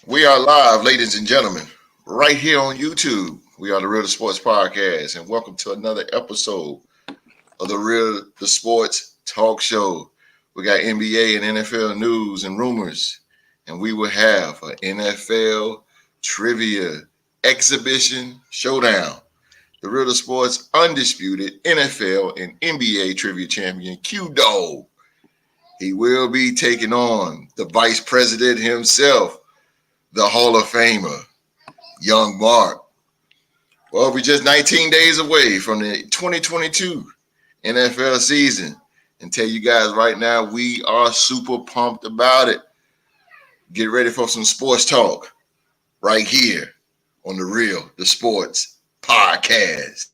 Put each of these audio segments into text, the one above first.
We are live, ladies and gentlemen, right here on YouTube. We are the Real the Sports Podcast, and welcome to another episode of the Real the Sports Talk Show. We got NBA and NFL news and rumors, and we will have an NFL trivia exhibition showdown. The Real the Sports undisputed NFL and NBA trivia champion Q-Dogg. He will be taking on the vice president himself, the Hall of Famer, Young Mark. Well, we're just 19 days away from the 2022 NFL season. And tell you guys right now, we are super pumped about it. Get ready for some sports talk right here on the Real the Sports Podcast.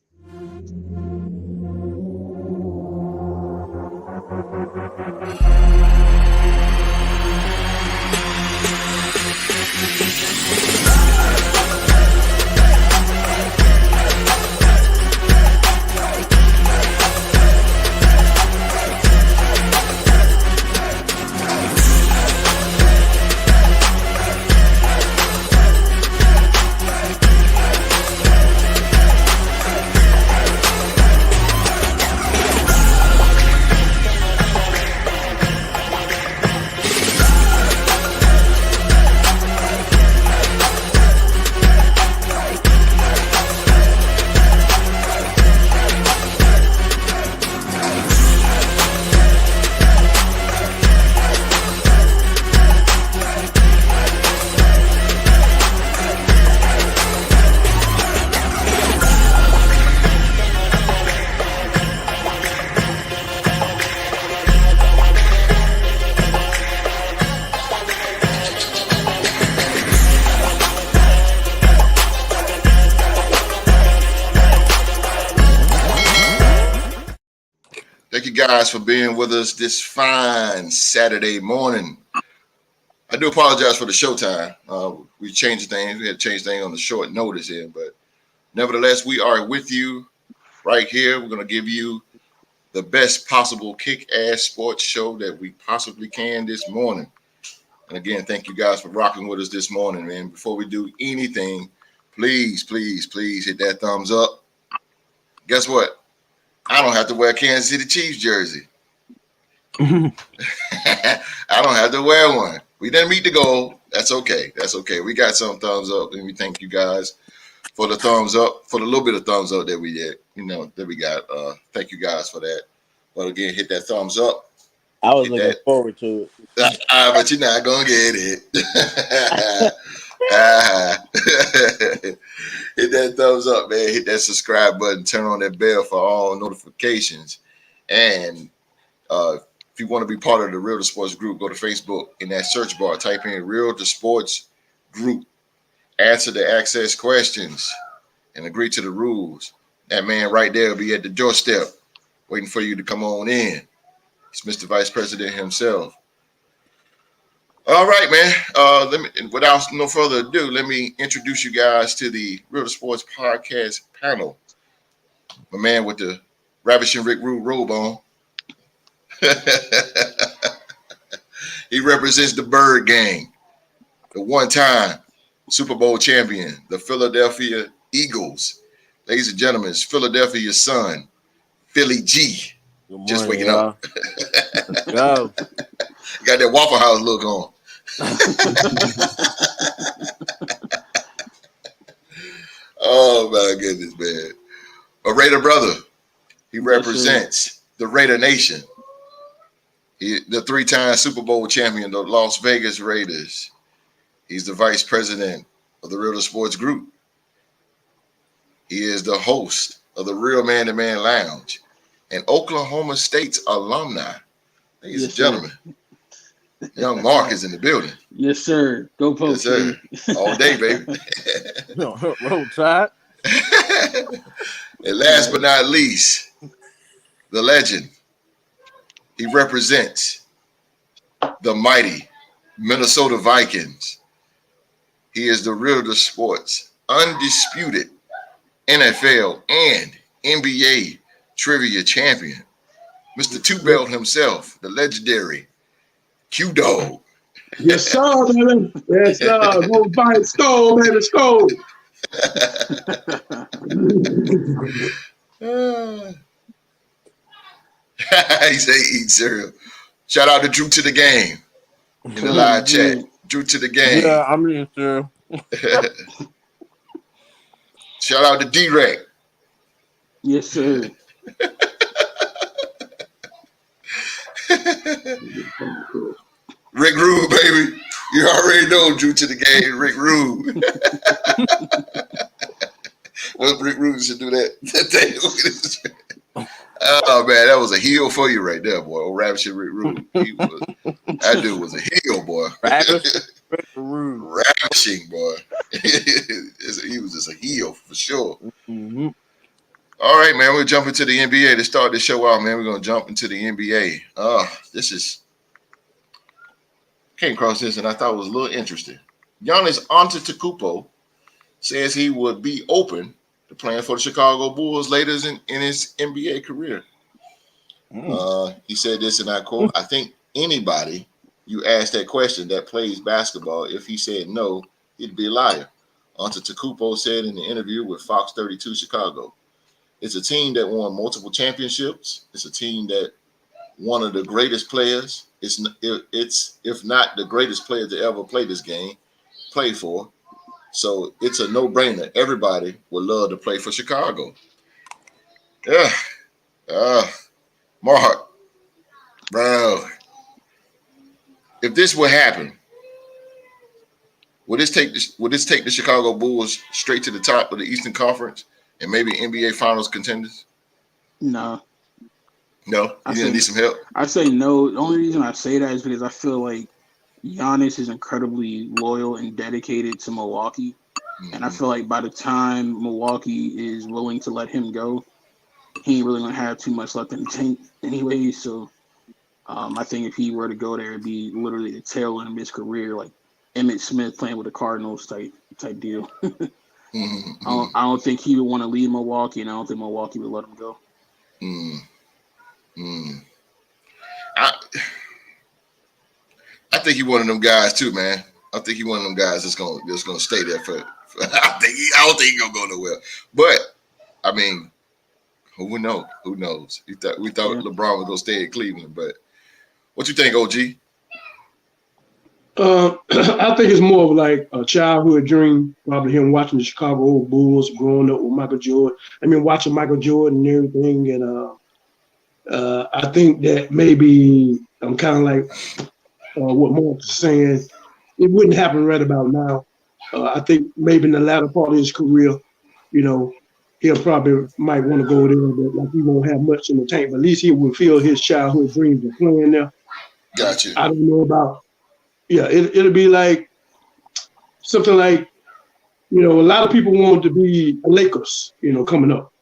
Thank you guys for being with us this fine Saturday morning. I do apologize for the showtime. We changed things. We had to change things on the short notice here, but nevertheless, we are with you right here. We're going to give you the best possible kick-ass sports show that we possibly can this morning. And again, thank you guys for rocking with us this morning, man. Before we do anything, please hit that thumbs up. Guess what? I don't have to wear a Kansas City Chiefs jersey. I don't have to wear one. We didn't meet the goal. That's okay. We got some thumbs up, and we thank you guys for the thumbs up, for the little bit of thumbs up that we did, that we got. Thank you guys for that. But again, hit that thumbs up. I was looking forward to it. But you're not gonna get it. Hit that thumbs up, man. Hit that subscribe button. Turn on that bell for all notifications. And if you want to be part of the Real the Sports group, go to Facebook. In that search bar, type in Real the Sports group. Answer the access questions and agree to the rules. That man right there will be at the doorstep waiting for you to come on in. It's Mr. Vice President himself. All right, man. Without no further ado, let me introduce you guys to the Real the Sports Podcast panel. My man with the Ravishing Rick Rude robe on. He represents the Bird Gang, the one-time Super Bowl champion, the Philadelphia Eagles. Ladies and gentlemen, it's Philadelphia's son, Philly G. Good morning, Just waking y'all. up. Let's go. Got that Waffle House look on. Oh my goodness, man. A Raider brother. He represents the Raider Nation. The three-time Super Bowl champion, the Las Vegas Raiders. He's the vice president of the Real the Sports Group. He is the host of the Real Man to Man Lounge and Oklahoma State's alumni. Ladies and gentlemen, Young Mark is in the building. Yes, sir. Go Pokes. Yes, sir. All day, baby. Roll Tide. And last but not least, the legend. He represents the mighty Minnesota Vikings. He is the Real the Sports undisputed NFL and NBA trivia champion. Mr. Two Belt himself, the legendary Q-Dogg. Yes, sir, baby. Yes, sir. Go fight Skull, baby. Skull. He say eat cereal. Shout out to Drew to the game in the live chat. Drew to the game. Yeah, I'm eating cereal. Shout out to D-Rec. Yes, sir. Rick Rude, baby. You already know Drew to the game, Rick Rude. Well, Rick Rude should do that. Oh man, that was a heel for you right there, boy. Old Ravishing Rick Rude. That dude was a heel, boy. Ravishing, boy. He was just a heel for sure. Mm-hmm. All right, man. We'll jump into the NBA to start the show out, man. We're gonna jump into the NBA. Came across this and I thought it was a little interesting. Giannis Antetokounmpo says he would be open to playing for the Chicago Bulls later in his NBA career. He said this, and I quote, "I think anybody you ask that question that plays basketball, if he said no, he'd be a liar." Antetokounmpo said in the interview with Fox 32 Chicago, "It's a team that won multiple championships. It's a team that one of the greatest players. It's if not the greatest player to ever play this game, play for. So it's a no-brainer. Everybody would love to play for Chicago." Yeah. Mark, bro, if this would happen, would this take the Chicago Bulls straight to the top of the Eastern Conference and maybe NBA Finals contenders? No. No? You didn't need some help? I say no. The only reason I say that is because I feel like Giannis is incredibly loyal and dedicated to Milwaukee. Mm-hmm. And I feel like by the time Milwaukee is willing to let him go, he ain't really going to have too much left in the tank anyway. So I think if he were to go there, it'd be literally the tail end of his career, like Emmitt Smith playing with the Cardinals type deal. Mm-hmm. I don't think he would want to leave Milwaukee, and I don't think Milwaukee would let him go. I think he one of them guys too, man. I think he one of them guys that's gonna stay there for I don't think he gonna go nowhere. But I mean, who knows? Who knows? We thought LeBron was gonna stay in Cleveland, but what you think, OG? I think it's more of like a childhood dream, probably him watching the Chicago Bulls, growing up with Michael Jordan. I mean, watching Michael Jordan and everything. And I think that maybe I'm kind of like what Mark is saying. It wouldn't happen right about now. I think maybe in the latter part of his career, he'll probably might want to go there, but like he won't have much in the tank. But at least he will fulfill his childhood dreams of playing there. Gotcha. I don't know about. Yeah, it'll be like something like, a lot of people want to be Lakers, coming up,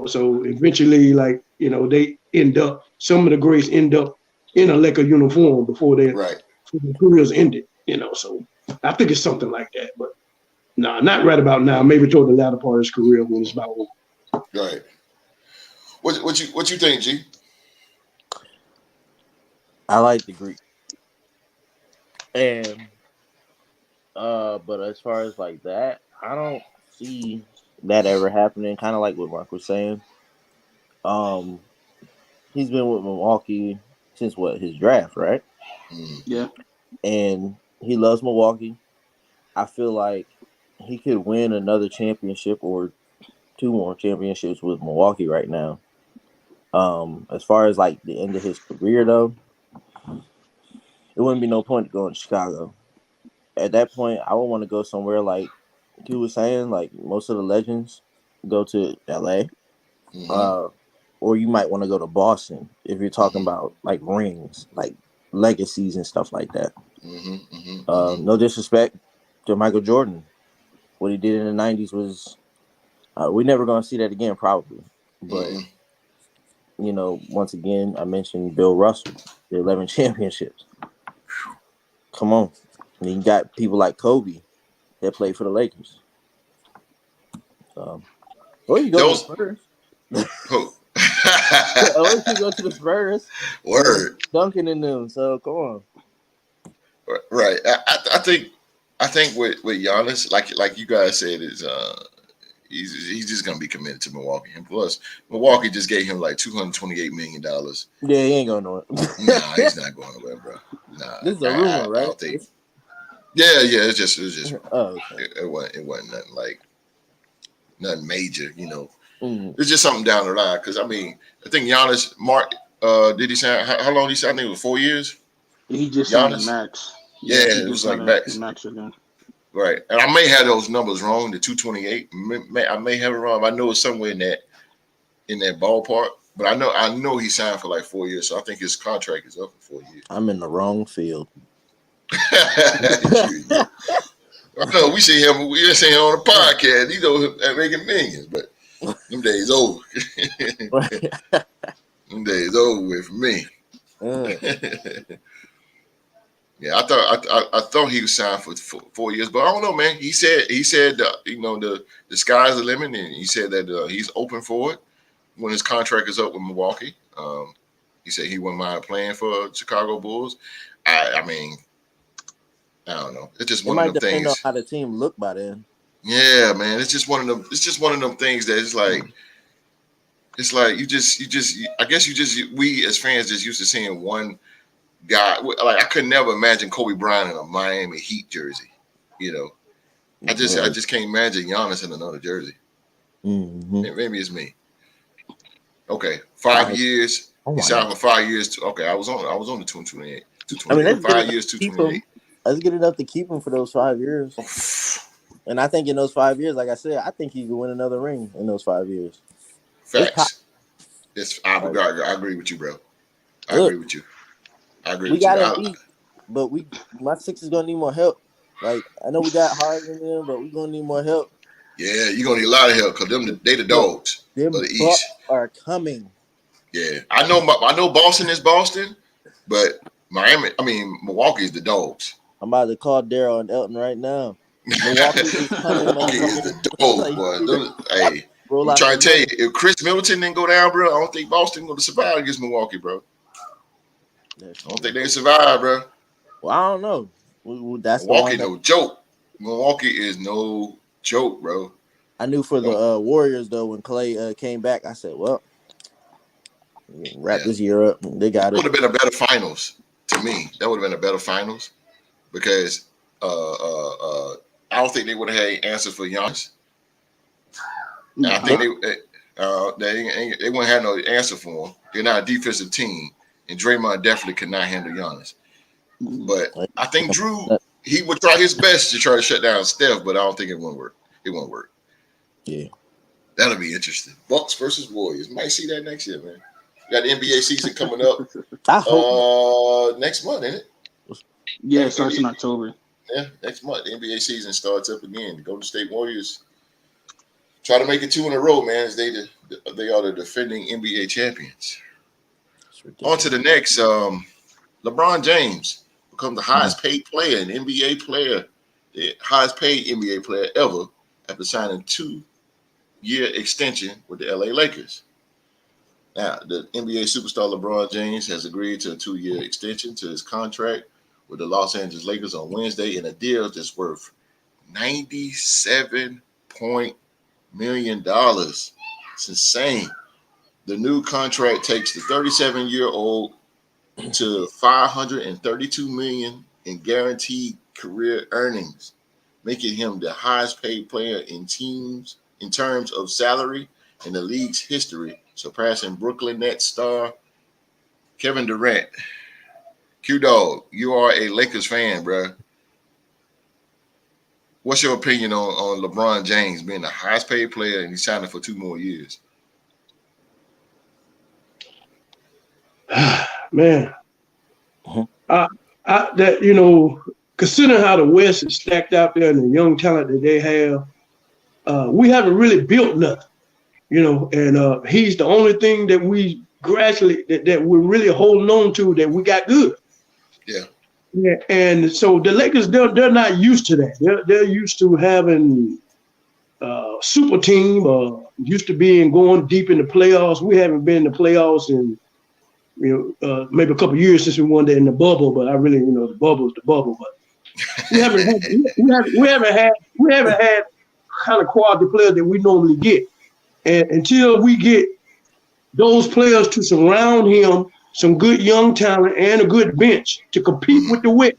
so eventually, like, they end up, some of the greats end up in a Laker uniform before their careers ended, so I think it's something like that, but no, not right about now, maybe toward the latter part of his career when it's about over. Right. What you think, G? I like the Greek. And but as far as like that, I don't see that ever happening. Kind of like what Mark was saying. He's been with Milwaukee since his draft, right? Yeah. And he loves Milwaukee. I feel like he could win another championship or 2 more championships with Milwaukee right now. As far as like the end of his career though, it wouldn't be no point going to Chicago. At that point, I would want to go somewhere like he was saying, like most of the legends go to LA. Or you might want to go to Boston if you're talking about like rings, like legacies and stuff like that. No disrespect to Michael Jordan. What he did in the 90s was we're never going to see that again probably. But, once again, I mentioned Bill Russell, the 11 championships. Come on. And you got people like Kobe that played for the Lakers. Or you go to the Spurs. Or you go to the Spurs. Word. Duncan in them. So come on. Right. I think with Giannis, like you guys said, is he's just gonna be committed to Milwaukee. And plus, Milwaukee just gave him like $228 million. Yeah, he ain't going nowhere. Nah, he's not going nowhere, bro. Nah, This is a rumor, I right? don't think. Yeah. It was just. Oh, okay. It wasn't nothing major, you know. Mm. It's just something down the line. Because I mean, I think Giannis, Mark, did he sign? How long did he sign? I think it was 4 years. He just Giannis? signed max. Yeah, it was like max. Max again. Right, and I may have those numbers wrong. The 228, I may have it wrong. I know it's somewhere in that ballpark. But I know he signed for like 4 years, so I think his contract is up for 4 years. I'm in the wrong field. I know we see him. We see him on the podcast. He know making millions, but them days over. Them days over with for me. Yeah, I thought he was signed for 4 years, but I don't know, man. He said you know the sky's the limit, and he said that he's open for it when his contract is up with Milwaukee. He said he wouldn't mind playing for Chicago Bulls. I mean, I don't know. It's just It one might of them depend on things. how the team look by then. Yeah, man. It's just one of them. It's just one of them things that it's like. It's like I guess we as fans just used to seeing one guy. Like I could never imagine Kobe Bryant in a Miami Heat jersey. You know, I just can't imagine Giannis in another jersey. Mm-hmm. Maybe it's me. Okay, 5 years. He signed for 5 years. Okay, I was on the 228. I mean, that's 5 years, 228. That's good enough to keep him for those 5 years. And I think in those 5 years, like I said, I think he could win another ring in those 5 years. Facts. I agree with you, bro. I agree with you. We got him beat, but my Sixers gonna need more help. Like I know we got Harden in them, but we're gonna need more help. Yeah, you're gonna need a lot of help because they the dogs Them of the East are coming. Yeah, I know Boston is Boston, but Milwaukee is the dogs. I'm about to call Daryl and Elton right now. Milwaukee is coming. Milwaukee is the dogs, boy. Hey, I'm out trying to tell you, if Chris Middleton didn't go down, bro, I don't think Boston going to survive against Milwaukee, bro. I don't think they survive, bro. Well, I don't know. That's Milwaukee no joke. Milwaukee is no joke, bro. I knew for the Warriors though when Clay came back, I said, "Well, wrap this year up. They got it." Would have been a better finals to me. That would have been a better finals because I don't think they would have had an answer for Giannis. No. I think they wouldn't have no answer for him. They're not a defensive team, and Draymond definitely could not handle Giannis. But I think Drew, he would try his best to try to shut down Steph, but I don't think it won't work. It won't work. Yeah, that'll be interesting. Bucks versus Warriors. Might see that next year, man. Got the NBA season coming up next month, ain't it? Yeah, it starts in October. Yeah, next month the NBA season starts up again. The Golden State Warriors try to make it 2 in a row, man. As they are the defending NBA champions. On to the next. LeBron James becomes the highest paid player, an NBA player, the highest paid NBA player ever after signing 2-year extension with the LA Lakers. Now, the NBA superstar LeBron James has agreed to a 2-year extension to his contract with the Los Angeles Lakers on Wednesday in a deal that's worth $97 million. It's insane. The new contract takes the 37-year-old to $532 million in guaranteed career earnings, making him the highest paid player in terms of salary in the league's history, surpassing Brooklyn Nets star Kevin Durant. Q-Dogg, you are a Lakers fan, bro. What's your opinion on LeBron James being the highest paid player and he's signing for 2 more years? Man, considering how the West is stacked out there and the young talent that they have, we haven't really built nothing, and he's the only thing that we gradually that we're really holding on to that we got good. Yeah, and so the Lakers, they're not used to that. They're used to having super team, used to being going deep in the playoffs. We haven't been in the playoffs in maybe a couple of years since we won that in the bubble, but I really, the bubble's the bubble. But we haven't had kind of quality players that we normally get, and until we get those players to surround him, some good young talent and a good bench to compete with the West.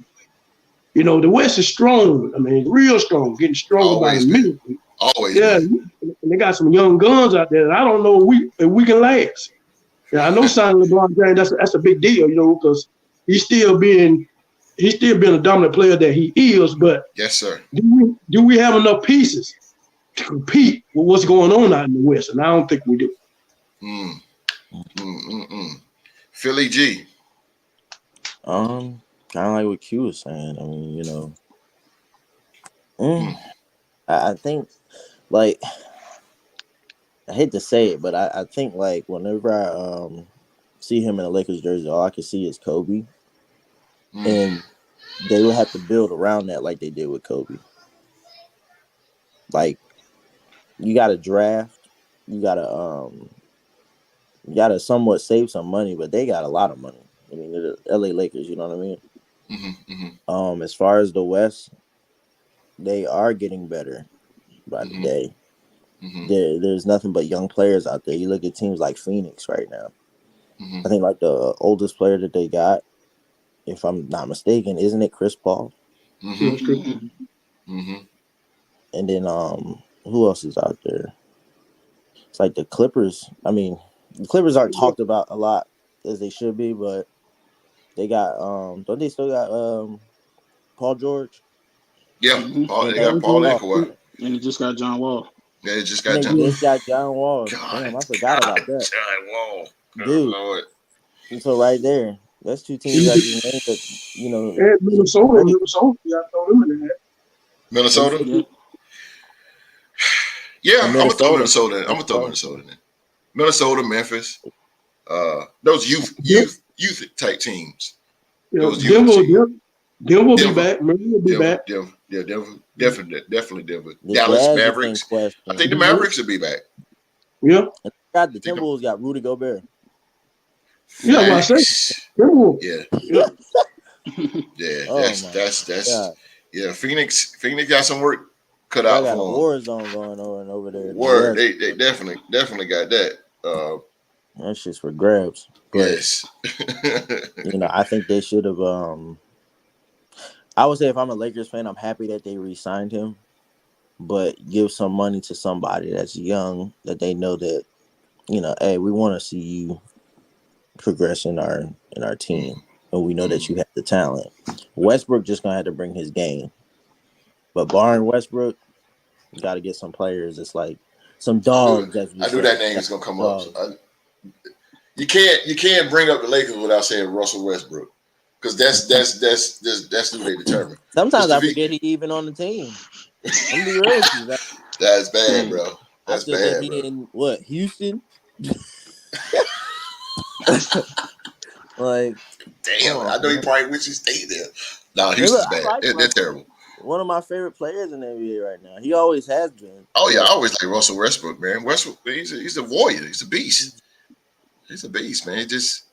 The West is strong. I mean, real strong, getting stronger by the minute. Always. Yeah, and they got some young guns out there. And I don't know if we can last. Yeah, I know signing LeBron James, that's a big deal, because he's still being a dominant player that he is. But yes, sir. Do we have enough pieces to compete with what's going on out in the West? And I don't think we do. Philly G. Kind of like what Q was saying. I mean, I think, like, I hate to say it, but I think, like, whenever I see him in a Lakers jersey, all I can see is Kobe. And they will have to build around that like they did with Kobe. Like, you got to draft. You got to somewhat save some money, but they got a lot of money. I mean, they're the LA Lakers, you know what I mean? As far as the West, they are getting better by the day. There's nothing but young players out there. You look at teams like Phoenix right now. I think like the oldest player that they got, if I'm not mistaken, isn't it Chris Paul? Mm-hmm. And then who else is out there? It's like the Clippers. I mean, the Clippers aren't talked about a lot as they should be, but they got don't they still got Paul George? Yeah, Paul, they got Paul and Kawhi. And he just got John Wall. Yeah, they just And got they John. just got John Wall. God, Damn, I forgot about that. John Wall. Good Dude. Lord. And so right there, that's two teams I just named that, And Minnesota, yeah, throw them in there. Minnesota? Yeah, I'm gonna throw Minnesota in. Minnesota, Memphis. Those youth type teams. Those Denver will be back. Denver will be back. Yeah, Denver. Definitely Denver. The Dallas Jazz Mavericks. I think the Mavericks will be back. Yeah. And the Timberwolves got Rudy Gobert. Yeah, what I said. Yeah. Yeah. Phoenix got some work cut out got for a them. war zone going on over there. Word, they definitely got that. That shit's for grabs. But, yes. I think they should have. I would say if I'm a Lakers fan, I'm happy that they re-signed him, but give some money to somebody that's young that they know that, hey, we want to see you progress in our team, and we know that you have the talent. Westbrook just gonna have to bring his game, but barring Westbrook, you got to get some players. It's like some dogs. I knew that name was gonna come up. You can't bring up the Lakers without saying Russell Westbrook, because that's who they determine. Sometimes I forget he's even on the team. I'm gonna be real with you. That's bad, bro. That's bad, bro. In what, Houston? Like, damn, I know he probably wishes he stayed there. No, Houston's bad. They're terrible. One of my favorite players in the NBA right now. He always has been. Oh yeah, I always like Russell Westbrook, man. Westbrook, he's a warrior. He's a beast. He's a beast, man. He just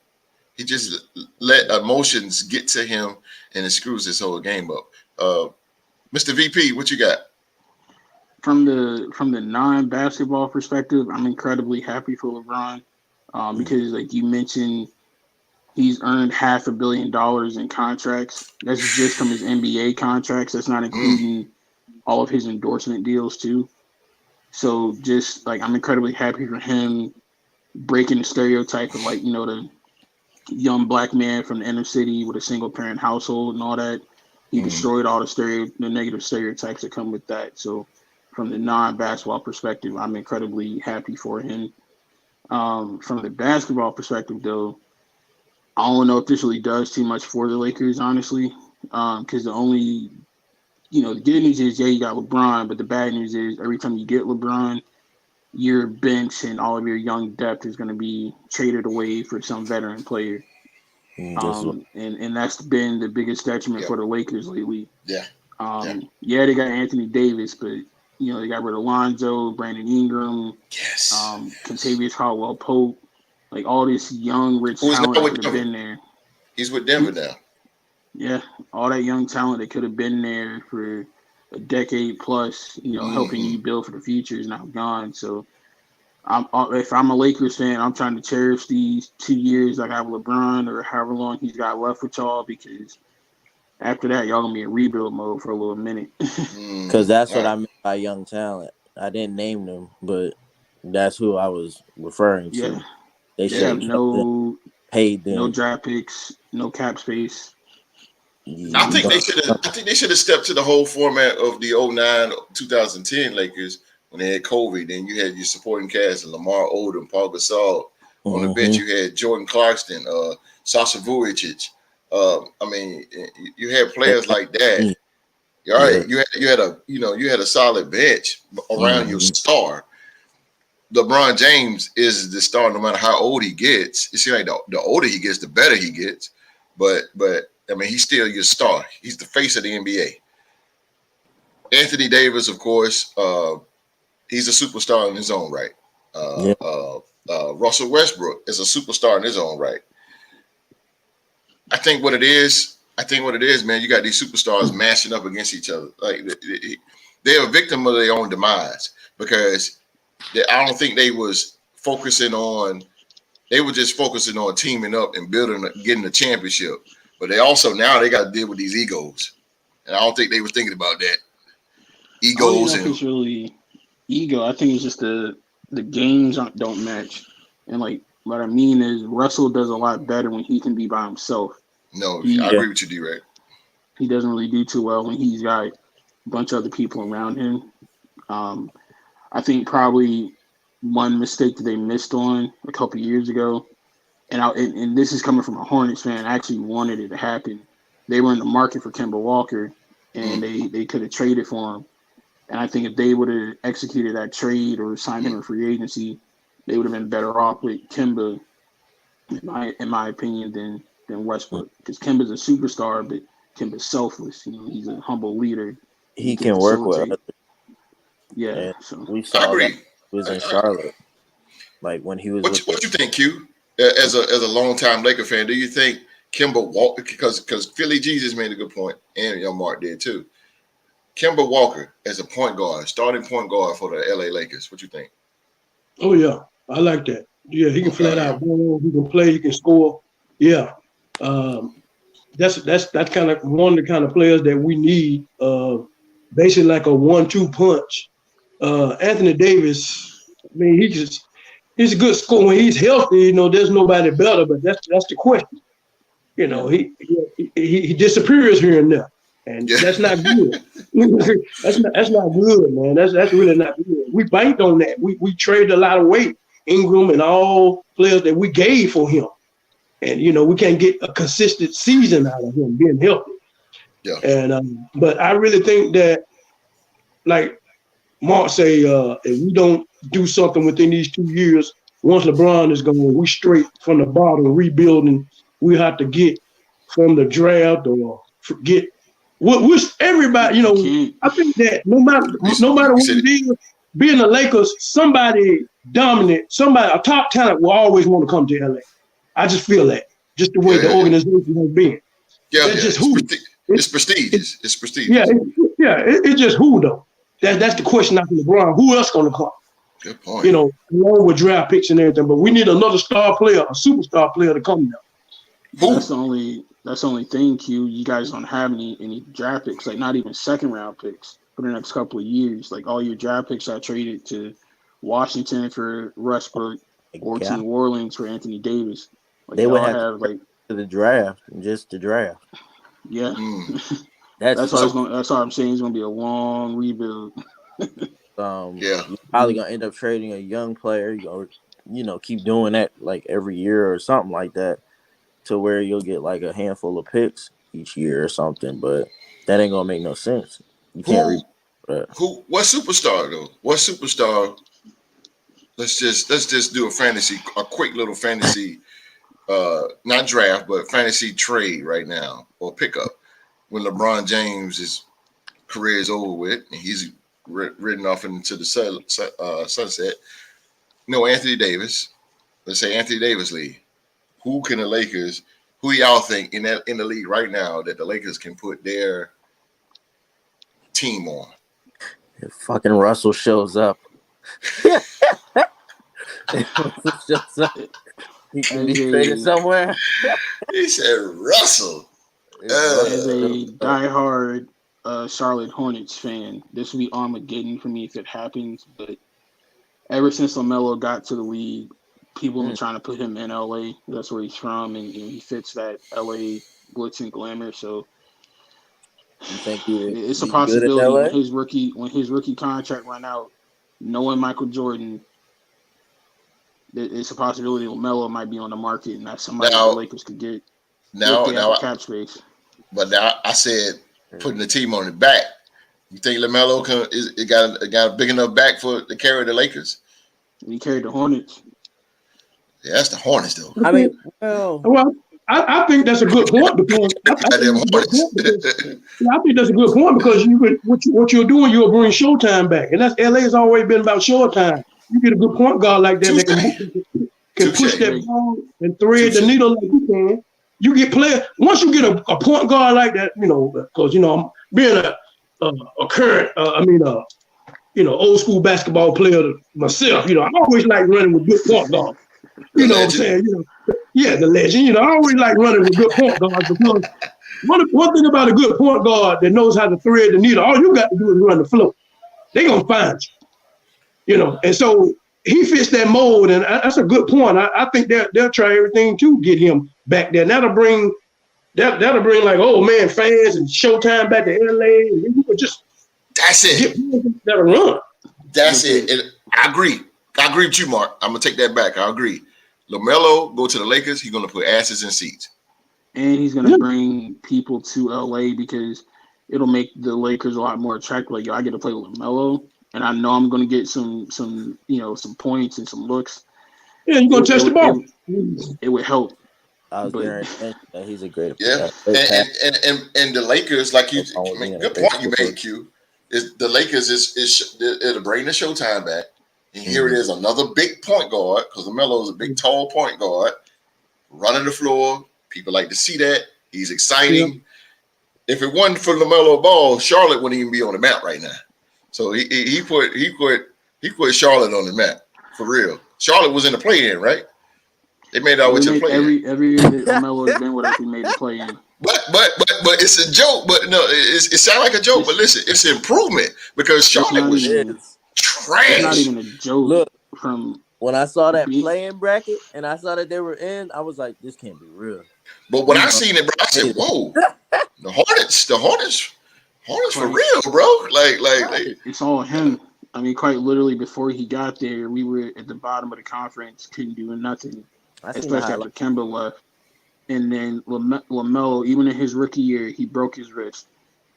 let emotions get to him, and it screws this whole game up. Mr. VP, what you got? From the non-basketball perspective, I'm incredibly happy for LeBron because, like you mentioned, he's earned $500 million in contracts. That's just from his NBA contracts. That's not including all of his endorsement deals too. So just like I'm incredibly happy for him breaking the stereotype of the young black man from the inner city with a single parent household and all that. He destroyed all the negative stereotypes that come with that. So from the non-basketball perspective, I'm incredibly happy for him. From the basketball perspective, though, I don't know if this really does too much for the Lakers, honestly, because the only, the good news is, you got LeBron, but the bad news is every time you get LeBron, your bench and all of your young depth is going to be traded away for some veteran player. And that's been the biggest detriment for the Lakers lately. Yeah. They got Anthony Davis, but they got rid of Lonzo, Brandon Ingram, Contavious Caldwell-Pope. like all this young, rich Who's talent now that with could have Denver? been there. He's with Denver now. Yeah, all that young talent that could have been there for a decade plus, helping you build for the future is now gone. So, if I'm a Lakers fan, I'm trying to cherish these 2 years like I have LeBron or however long he's got left with y'all, because after that, y'all gonna be in rebuild mode for a little minute. Because that's what I meant by young talent. I didn't name them, but that's who I was referring to. Yeah, They they should have have paid them. no draft picks, no cap space. I think they should have. I think they should have stepped to the whole format of the 2009-2010 Lakers when they had Kobe. Then you had your supporting cast of Lamar Odom, Paul Gasol. On the bench, you had Jordan Clarkson, Sasha Vujacic. I mean, you had players like that. All right, you had a solid bench around your star. LeBron James is the star no matter how old he gets. It seems like the older he gets, the better he gets. But I mean, he's still your star. He's the face of the NBA. Anthony Davis, of course, he's a superstar in his own right. Russell Westbrook is a superstar in his own right. I think what it is, man, you got these superstars mashing up against each other. Like they're a victim of their own demise because I don't think they was focusing on. They were just focusing on teaming up and getting a championship. But they also now they got to deal with these egos, and I don't think they were thinking about that. Egos I don't think it's really ego. I think it's just the games don't match, and like what I mean is Russell does a lot better when he can be by himself. No, I agree with you, D-Ray. He doesn't really do too well when he's got a bunch of other people around him. I think probably one mistake that they missed on a couple years ago, and this is coming from a Hornets fan, I actually wanted it to happen. They were in the market for Kemba Walker, and they could have traded for him. And I think if they would have executed that trade or signed him in free agency, they would have been better off with Kemba, in my opinion, than Westbrook. Because Kemba's a superstar, but Kemba's selfless. He's a humble leader. He can work with others. Yeah, so we saw that he was in Charlotte. Like when he was. What you think, Q? As a longtime Laker fan, do you think Kemba Walker? Because Philly Jesus made a good point, and Mark did too. Kemba Walker as a point guard, starting point guard for the LA Lakers. What you think? Oh yeah, I like that. Yeah, he can flat out ball. He can play. He can score. Yeah, that's kind of one of the kind of players that we need. Basically, like a 1-2 punch. Anthony Davis. I mean, he's a good scorer when he's healthy. There's nobody better. But that's the question. He disappears here and there. And that's not good. that's not good, man. That's really not good. We banked on that. We traded a lot of weight, Ingram and all players that we gave for him, and we can't get a consistent season out of him being healthy. Yeah. And but I really think that, like Mark say, if we don't do something within these 2 years, once LeBron is gone, we straight from the bottom rebuilding. We have to get from the draft or forget. Which everybody, I think that no matter what it is, being the Lakers, somebody dominant, a top talent will always want to come to LA. I just feel that, just the way the organization has been. That's just who. It's prestigious. It's prestigious. Yeah, it's just who though. That's the question after LeBron. Who else gonna come? Good point. Along with draft picks and everything, but we need another star player, a superstar player to come now. That's the only thing, Q. You guys don't have any draft picks, like not even second round picks for the next couple of years. Like all your draft picks are traded to Washington for Westbrook or to New Orleans for Anthony Davis. Like they would have to the draft, just the draft. Yeah, that's all I'm saying. It's gonna be a long rebuild. You're probably gonna end up trading a young player, or keep doing that like every year or something like that, to where you'll get like a handful of picks each year or something, but that ain't gonna make no sense. You can't what superstar though? What superstar? Let's just do a quick little fantasy, not draft, but fantasy trade right now or pickup when LeBron James' career is over with and he's ridden off into the sunset. Anthony Davis, let's say Anthony Davis league, who can the Lakers? Who y'all think in the league right now that the Lakers can put their team on? If fucking Russell shows up. If Russell shows up, he can be traded somewhere. He said Russell. As a diehard Charlotte Hornets fan, this will be Armageddon for me if it happens. But ever since LaMelo got to the league, people have been trying to put him in LA. That's where he's from, and he fits that LA glitz and glamour. So you think it's a possibility when his rookie contract ran out, knowing Michael Jordan, it's a possibility LaMelo might be on the market, and that's somebody the Lakers could get. Now cap space. But now I said putting the team on the back. You think LaMelo got a big enough back to carry the Lakers? He carried the Hornets. Yeah, that's the Hornets though. I mean, well, I think that's a good point because I think that's a good point because what you're doing, you'll bring Showtime back, and that's LA's always been about Showtime. You get a good point guard like that can push that ball and thread the needle like you can. You get players once you get a point guard like that, because I'm being a current, old school basketball player myself. I always like running with good point guards. You know what I'm saying? The legend. I always like running with good point guards because one thing about a good point guard that knows how to thread the needle, all you got to do is run the flow. They're gonna find you. And so he fits that mold, and that's a good point. I think they'll try everything to get him back there. That'll bring like fans and Showtime back to LA, and you could just that's it. That'll run. That's it. And I agree with you, Mark. I'm gonna take that back. I agree. LaMelo go to the Lakers. He's gonna put asses in seats, and he's gonna bring people to LA because it'll make the Lakers a lot more attractive. Like, I get to play with LaMelo, and I know I'm gonna get some points and some looks. Yeah, you're gonna touch the ball. It would help. I was there. He's a great. Yeah, and the Lakers, like you, good point you made, Q. Is the Lakers it'll bring the Showtime back. And here it is, another big point guard, because LaMelo is a big, tall point guard, running the floor. People like to see that. He's exciting. Yeah. If it wasn't for LaMelo Ball, Charlotte wouldn't even be on the map right now. So he put Charlotte on the map for real. Charlotte was in the play-in, right? They made our way to the play-in. Every year that LaMelo has been with us, we made the play-in. But it's a joke. But no, it sounds like a joke. But listen, it's an improvement because Charlotte was trash. It's not even a joke. Look, when I saw that play-in bracket and I saw that they were in, I was like, this can't be real. But when I seen it, bro, I said, whoa, the Hornets for real, bro. Like it's all him. I mean, quite literally, before he got there, we were at the bottom of the conference, couldn't do nothing, especially after Kemba left. And then LaMelo, even in his rookie year, he broke his wrist.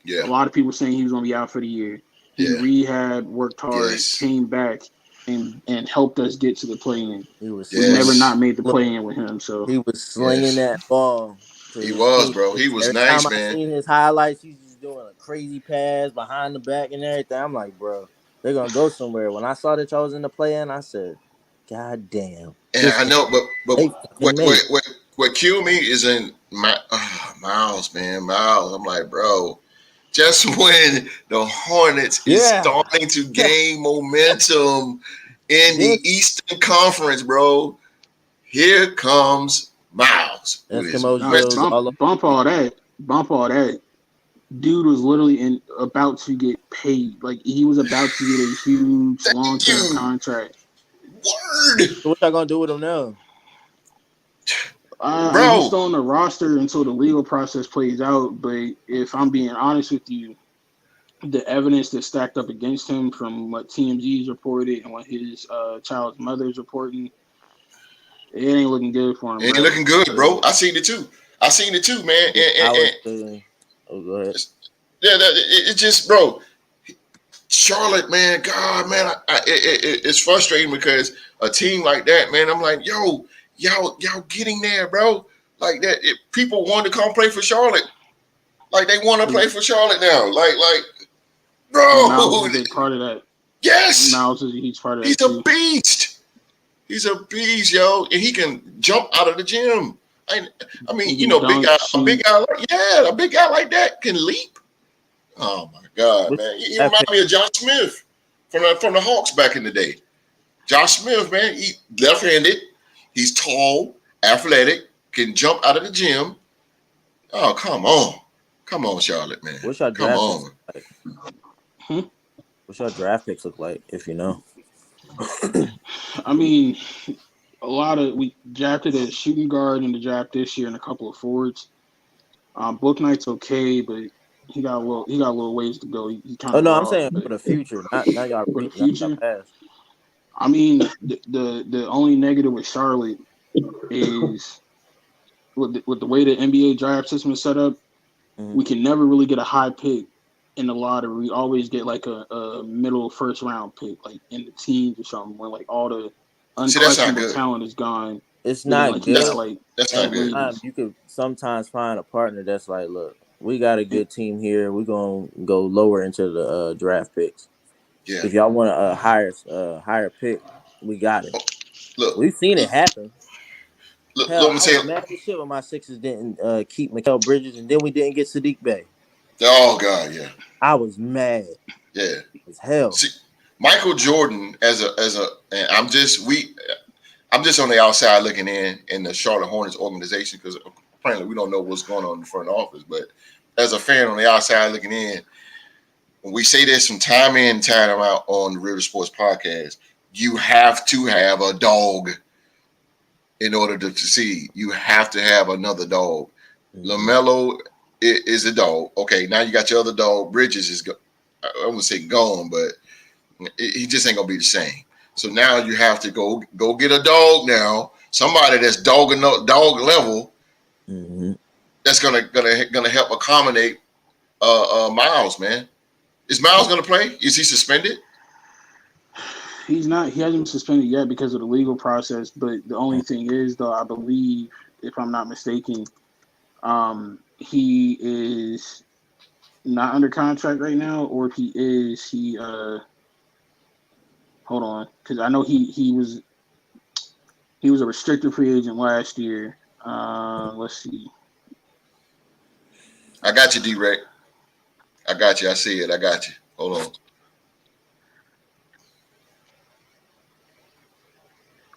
Yeah. A lot of people saying he was going to be out for the year. He rehabbed, worked hard, came back, and helped us get to the play-in. We never not made the play-in with him. So he was slinging that ball. He was, bro. He was nice, man. I seen his highlights. He's just doing a crazy pass behind the back and everything. I'm like, bro, they're gonna go somewhere. When I saw that y'all was in the play-in, I said, God damn. And I know, but what killed me is in Miles, man. Miles. I'm like, bro. Just when the Hornets is starting to gain momentum in the Eastern Conference, bro, here comes Miles. Bump all that. Dude was literally about to get paid. Like, he was about to get a huge long-term contract. Word. So what y'all gonna do with him now? He's still on the roster until the legal process plays out. But if I'm being honest with you, the evidence that's stacked up against him from what TMZ's reported and what his child's mother's reporting, it ain't looking good for him. It ain't looking good, bro. I seen it too, man. Go ahead. Yeah, it's just, bro. Charlotte, man, God, man, it's frustrating because a team like that, man, I'm like, yo, y'all getting there, bro. Like that, people want to come play for Charlotte. Like, they want to play for Charlotte now. Like, bro. Miles is a big part of that. Yes. Miles is a huge part of that. He's a beast. He's a beast, yo, and he can jump out of the gym. I mean, He a big guy like that can leap. Oh my God, man! He reminds me of Josh Smith from the Hawks back in the day. Josh Smith, man, he left-handed. He's tall, athletic, can jump out of the gym. Oh, come on, Charlotte, man. What's your Come draft on. picks like? What's your draft picks look like, if you know? I mean, we drafted a shooting guard in the draft this year and a couple of forwards. Book Knight's okay, but he got a little ways to go. He kind of I'm saying for the future, not y'all for the future. past. I mean, the only negative with Charlotte is with the way the NBA draft system is set up, we can never really get a high pick in the lottery. We always get like a middle first round pick, like in the teens or something, where like all the unquestionable talent is gone. It's not good. That's not good. You could sometimes find a partner that's like, look, we got a good team here. We're gonna go lower into the draft picks. Yeah. If y'all want a higher pick, we got it. Look, we've seen it happen. Hell, I was mad as shit when my Sixers didn't keep Mikal Bridges, and then we didn't get Sadiq Bey. Oh God, yeah. I was mad. Yeah. As hell. See, Michael Jordan and I'm just on the outside looking in the Charlotte Hornets organization, because apparently we don't know what's going on in the front office. But as a fan on the outside looking in, when we say this from time in, time out on the River Sports Podcast, you have to have a dog in order to succeed. You have to have another dog. LaMelo is a dog. Okay, now you got your other dog. Bridges is, I wouldn't say gone, but he just ain't gonna be the same. So now you have to go get a dog now. Somebody that's dog level. That's gonna help accommodate Miles, man. Is Miles gonna play? Is he suspended? He's not. He hasn't been suspended yet because of the legal process. But the only thing is, though, I believe, if I'm not mistaken, he is not under contract right now, or if he is, hold on, because I know he was a restricted free agent last year. Let's see. I got you, D-Rec. I got you. I see it. I got you. Hold on.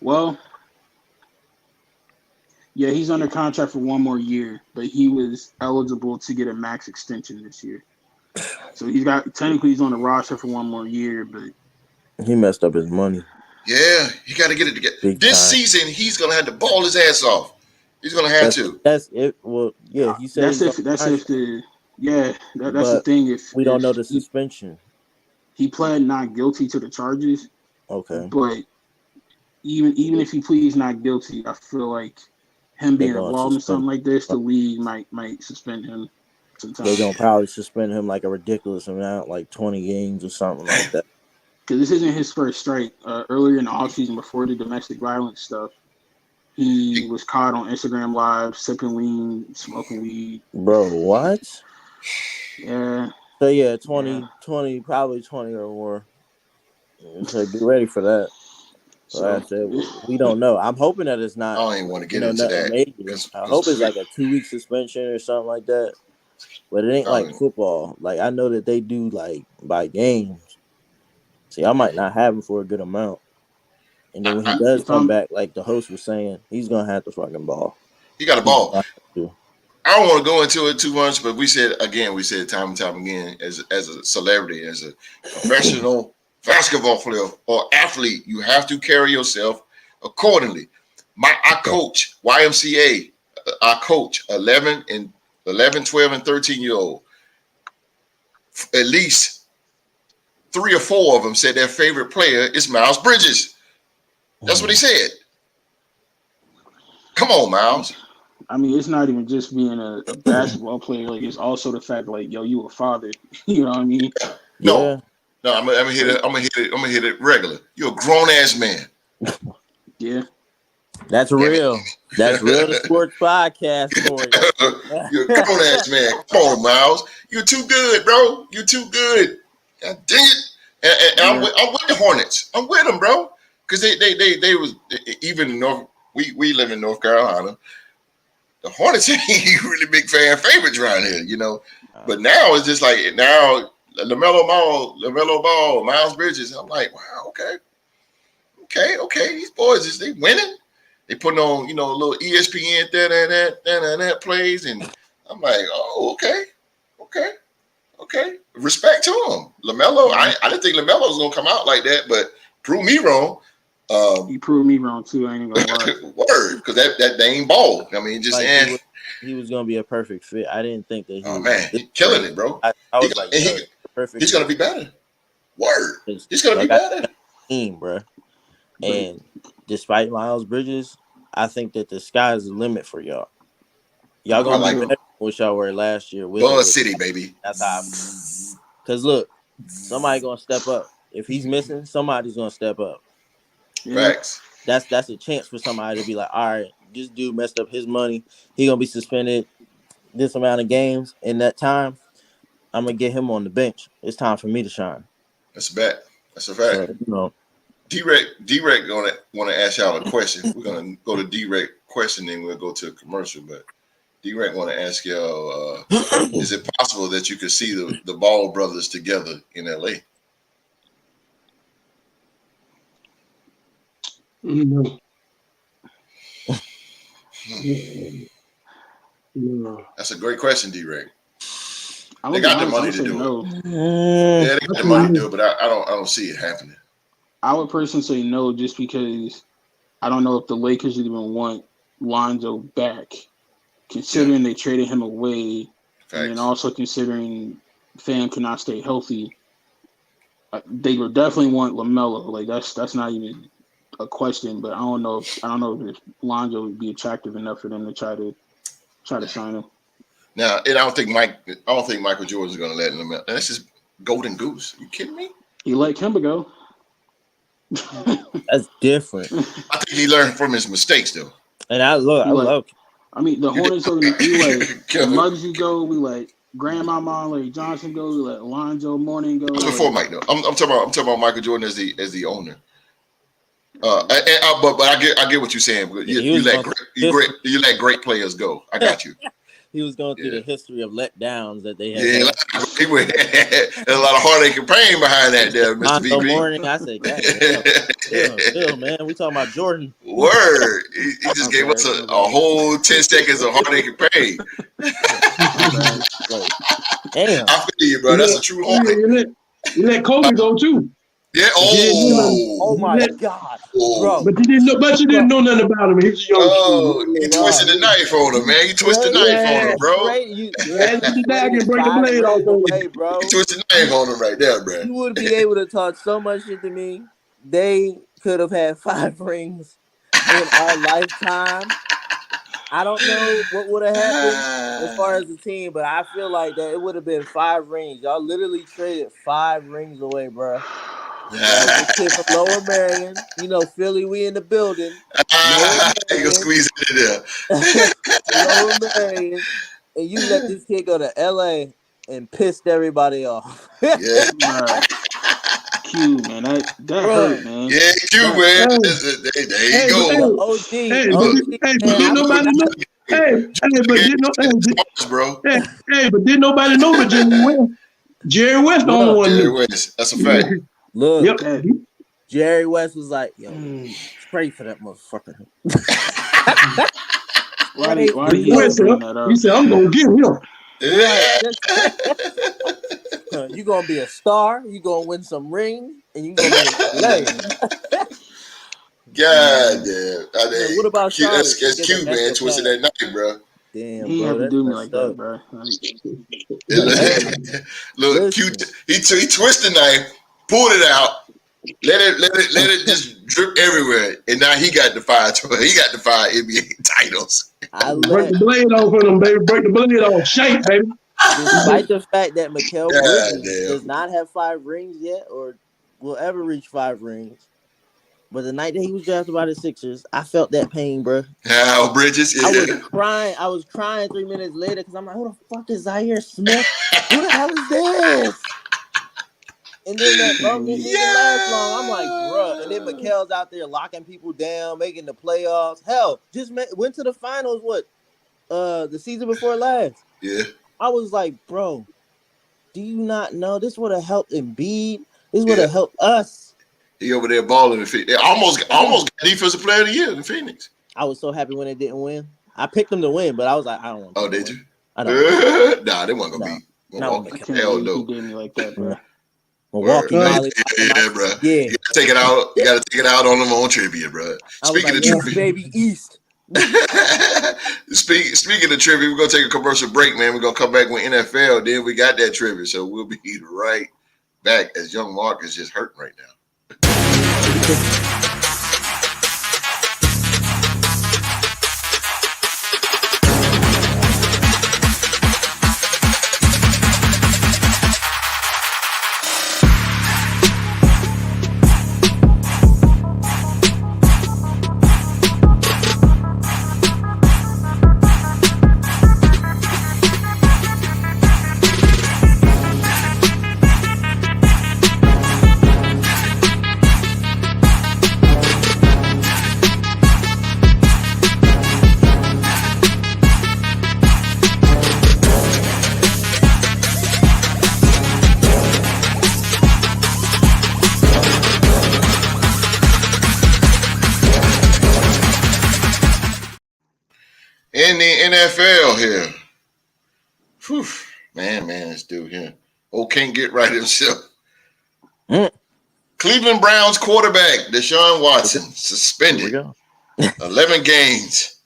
Well, yeah, he's under contract for one more year, but he was eligible to get a max extension this year. So he's on the roster for one more year, but he messed up his money. Yeah, he got to get it together. This season, he's gonna have to ball his ass off. He's gonna have to. That's it. Well, yeah, he said that's the thing. If we don't know the suspension, he pled not guilty to the charges. Okay, but even if he pleads not guilty, I feel like him being involved in something like this, the league might suspend him sometime. They're gonna probably suspend him like a ridiculous amount, like 20 games or something like that. Because this isn't his first strike. Earlier in the offseason, before the domestic violence stuff, he was caught on Instagram Live sipping lean, smoking weed. Bro, what? Yeah. So yeah, 20, probably 20 or more. So be ready for that. So I said we don't know. I'm hoping that it's not. I don't even want to get into that. I hope it's like a 2-week suspension or something like that. But it ain't like football. Like I know that they do like by games. See, I might not have him for a good amount. And then when he does come back, like the host was saying, he's gonna have to fucking ball. He got a ball. I don't want to go into it too much, but we said time and time again, as a celebrity, as a professional basketball player or athlete, you have to carry yourself accordingly. I coach YMCA. I coach 11, 12, and 13-year-old. At least 3 or 4 of them said their favorite player is Miles Bridges. That's what he said. Come on, Miles. I mean, it's not even just being a basketball player. Like, it's also the fact, like, yo, you a father. You know what I mean? No, I'm gonna hit it regular. You're a grown ass man. Yeah. That's real. That's real. The sports podcast for you. You're a grown ass man. Come on, Miles. You're too good, bro. You're too good. God dang it. And I'm with the Hornets. I'm with them, bro. because they was even in North. We live in North Carolina. The Hornets ain't really big fan favorites around here, you know. But now it's just like now LaMelo Ball, Miles Bridges. I'm like, wow, okay. These boys they winning. They putting on, you know, a little ESPN that plays, and I'm like, oh, okay. Respect to him, LaMelo. I didn't think LaMelo was gonna come out like that, but prove me wrong. He proved me wrong too. I ain't gonna lie. Word, because that Dame ball. I mean, just like he was gonna be a perfect fit. I didn't think that. He's killing it, bro. I was like, perfect. He's gonna be better. Word, he's gonna be better. Team, bro. And despite Miles Bridges, I think that the sky is the limit for y'all. Y'all gonna be better than what y'all were last year. Buzz City, baby. That's how. Because look, somebody gonna step up. If he's missing, somebody's gonna step up. Facts. That's a chance for somebody to be like, all right, this dude messed up his money. He gonna be suspended this amount of games. In that time, I'm gonna get him on the bench. It's time for me to shine. That's a bet. That's a fact. So, you know, D-Rec gonna want to ask y'all a question. We're gonna go to D-Rec question, then we'll go to a commercial. But D-Rec want to ask y'all: is it possible that you could see the Ball brothers together in LA? No. That's a great question, D-Rec. They got the money to do it. Yeah, they got the money to do it, but I don't see it happening. I would personally say no, just because I don't know if the Lakers even want Lonzo back, considering they traded him away, and then also considering Fam cannot stay healthy. They would definitely want LaMelo. Like that's not even a question. But I don't know if Lonzo would be attractive enough for them to try to sign him. Now, and I don't think Michael Jordan's going to let him out. That's just golden goose. You kidding me? He let Kemba go. That's different. I think he learned from his mistakes, though. And I love. I mean, the Hornets are like Muggsy go. We let Grandmama Larry Johnson go. We let Alonzo Mourning go. That's before Mike, though. I'm talking about Michael Jordan as the owner. But I get what you're saying. You let great players go. I got you. He was going through the history of letdowns that they had. Yeah, there's a lot of heartache and pain behind that there, Mr. VP. Morning, I said, still, man, we talking about Jordan. Word. He just gave us a whole 10 seconds of heartache and pain. Damn. I feel you, bro. That's a true heartache. You let Kobe go, too. Yeah. Oh my God, bro! But you didn't know nothing about him. He was a young kid. He twisted the knife on him, man. He twisted the knife on him, bro. You break the blade off away, bro. He twisted the knife on him right there, bro. You would be able to talk so much shit to me. They could have had 5 rings in our lifetime. I don't know what would have happened as far as the team, but I feel like that it would have been 5 rings. Y'all literally traded 5 rings away, bro. This kid from Lower Marion, you know, Philly, we in the building. You gonna squeeze it in there. Lower Marion, and you let this kid go to LA and pissed everybody off. Yeah. Q, man, that hurt, man. Yeah, Q, man. There you go. But didn't nobody know but Jerry West. Jerry West the only one knew. That's a fact. Look, Jerry West was like, yo, pray for that motherfucker. Why did he bring that up? He said, I'm going to get him. You're going to be a star. You're going to win some rings. And you're going to be a God damn. What about Charlotte? That's cute, man. Twisting that knife, bro. Damn, he bro, have to do me like that, bro. Look, Q, he twisted the knife, pulled it out, let it just drip everywhere, and now he got the 5 NBA titles. Break the blade off of him, baby. Break the blade off. Shake, baby. Despite the fact that Mikal Bridges does not have 5 rings yet, or will ever reach 5 rings. But the night that he was drafted by the Sixers, I felt that pain, bro. Bridges. Yeah. I was crying 3 minutes later because I'm like, who the fuck is Zaire Smith? Who the hell is this? And then that bum didn't even last long. I'm like, bruh. And then Mikel's out there locking people down, making the playoffs. Hell, just went to the finals. The season before last. Yeah. I was like, bro, do you not know this would have helped Embiid? This would have helped us. He over there balling in Phoenix. Almost got defensive player of the year in Phoenix. I was so happy when they didn't win. I picked them to win, but I was like, I don't want. Oh, did you? I don't. Nah, they weren't gonna beat Milwaukee. Hell no. He did me like that, bro. Milwaukee, bro. You gotta take it out. You gotta take it out on them on trivia, bro. Speaking of trivia, baby, East. Speaking of trivia, we're gonna take a commercial break, man. We're gonna come back with NFL. Then we got that trivia, so we'll be right back. As young Mark is just hurting right now. In the NFL here. Whew. Man, this dude here. Can't get right himself. Cleveland Browns quarterback DeShaun Watson suspended 11 games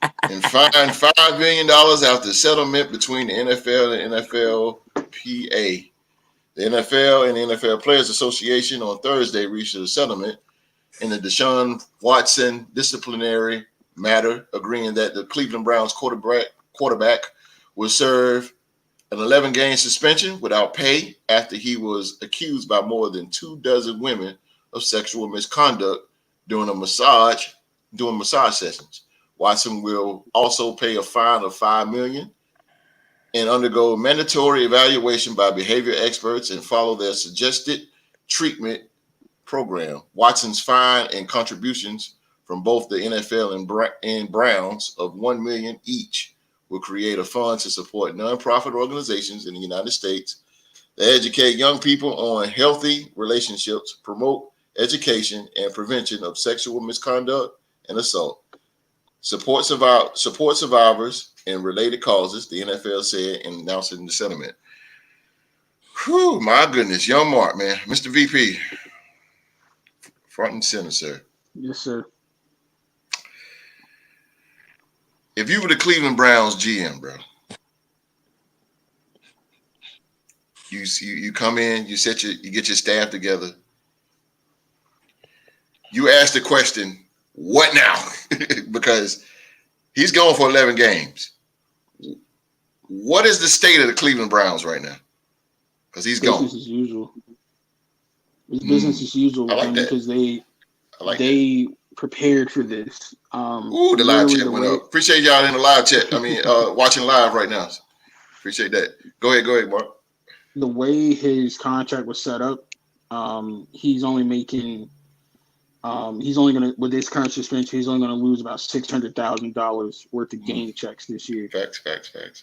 and fined $5 million after settlement between the NFL and NFLPA. The NFL and the NFL Players Association on Thursday reached a settlement in the DeShaun Watson disciplinary matter, agreeing that the Cleveland Browns quarterback will serve an 11-game suspension without pay after he was accused by more than 24 women of sexual misconduct during massage sessions. Watson will also pay a fine of $5 million and undergo mandatory evaluation by behavior experts and follow their suggested treatment program. Watson's fine and contributions from both the NFL and Browns of $1 million each will create a fund to support nonprofit organizations in the United States that educate young people on healthy relationships, promote education and prevention of sexual misconduct and assault, support survivors and related causes, the NFL said in announcing the settlement. Whew, my goodness, young Mark, man. Mr. VP, front and center, sir. Yes, sir. If you were the Cleveland Browns GM, bro, you come in, you get your staff together, you ask the question, what now? Because he's going for 11 games. What is the state of the Cleveland Browns right now? Because he's gone. Business as usual. It's business as usual with them because they prepared for this. The live chat went up. Appreciate y'all in the live chat. Watching live right now. Appreciate that. Go ahead, Mark. The way his contract was set up, he's only gonna, with this current suspension, he's only gonna lose about $600,000 worth of game checks this year. Facts.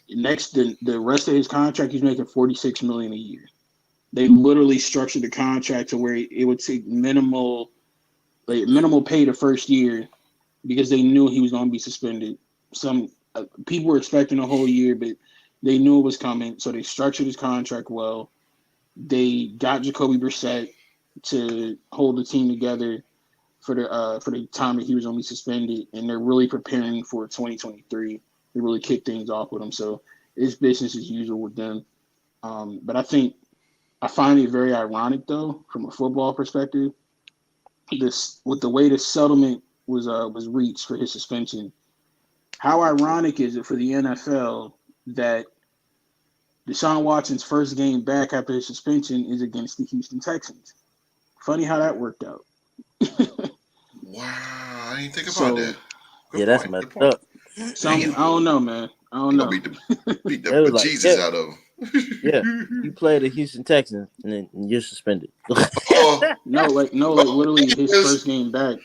Next, the rest of his contract, he's making $46 million a year. They literally structured the contract to where it would take minimal pay the first year because they knew he was going to be suspended. Some people were expecting a whole year, but they knew it was coming, so they structured his contract well. They got Jacoby Brissett to hold the team together for the time that he was going to be suspended, and they're really preparing for 2023. They really kick things off with him, so it's business as usual with them. But I find it very ironic, though, from a football perspective, with the way the settlement was reached for his suspension. How ironic is it for the NFL that DeShaun Watson's first game back after his suspension is against the Houston Texans? Funny how that worked out. Wow, I didn't think about that. That's messed up. I don't know, man. I don't know. Beat the bejesus out of him. Yeah, you play the Houston Texans and then you're suspended. No, literally his first game back.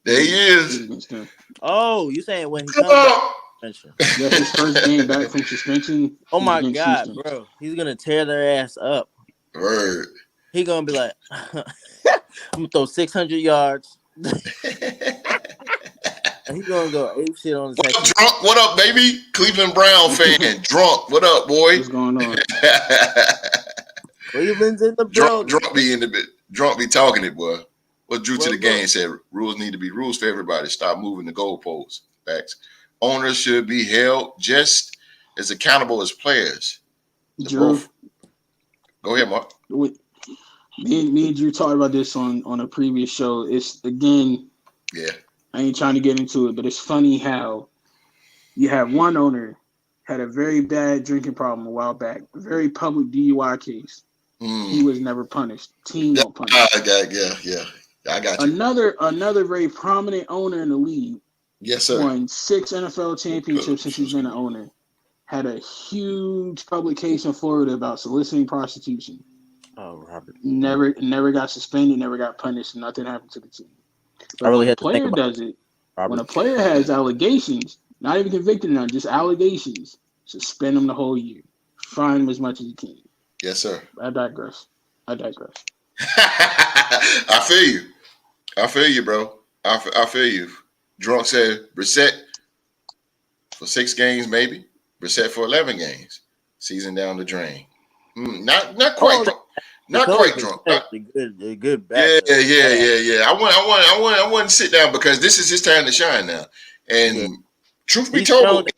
There he is. Against them. Oh, you saying when he comes back from suspension? Yeah, his first game back from suspension. Oh my God, Houston. Bro, he's gonna tear their ass up. Word. He gonna be like, I'm gonna throw 600 yards. And he's gonna go ape shit on the Texans. Drunk? What up, baby? Cleveland Brown fan. Drunk. What up, boy? What's going on? Cleveland's in the building. Drunk be talking it, boy. What Drew to the game said, rules need to be rules for everybody. Stop moving the goalposts. Facts. Owners should be held just as accountable as players. Drew, go ahead, Mark. Me and Drew talked about this on a previous show. It's, again, yeah. I ain't trying to get into it, but it's funny how you have one owner had a very bad drinking problem a while back, a very public DUI case. He was never punished. Team won't punish. Yeah. I got you. Another very prominent owner in the league. Yes, sir. Won 6 NFL championships since he's been an owner. Had a huge public case in Florida about soliciting prostitution. Oh, Robert. Never got suspended, never got punished, nothing happened to the team. But I really when had a player does it, Robert. When a player has allegations, not even convicted of none, just allegations, suspend them the whole year. Fine them as much as you can. Yes, sir. I digress. I feel you, bro. I feel you. Drunk said Brissett for 6 games, maybe. Brissett for 11 games. Season down the drain. Not quite drunk. Not quite drunk. The good back. Yeah. I want to sit down because this is his time to shine now. And truth be told,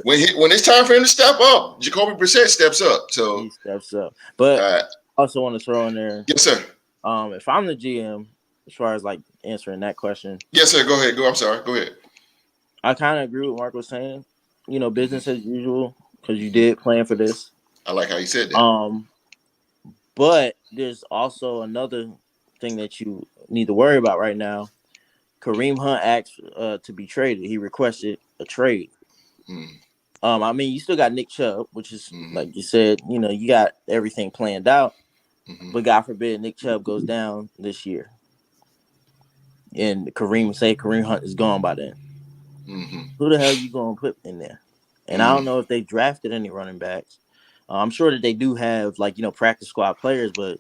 when it's time for him to step up, Jacoby Brissett steps up. So he steps up. But I also want to throw in there. Yes, sir. If I'm the GM, as far as like answering that question. Yes, sir. Go ahead. I'm sorry. Go ahead. I kind of agree with Mark was saying. Business as usual because you did plan for this. I like how you said that. But there's also another thing that you need to worry about right now. Kareem Hunt asked to be traded. He requested a trade. I mean, you still got Nick Chubb, which is like you said, you got everything planned out. But God forbid Nick Chubb goes down this year. And Kareem Hunt is gone by then. Who the hell are you going to put in there? And I don't know if they drafted any running backs. I'm sure that they do have practice squad players, but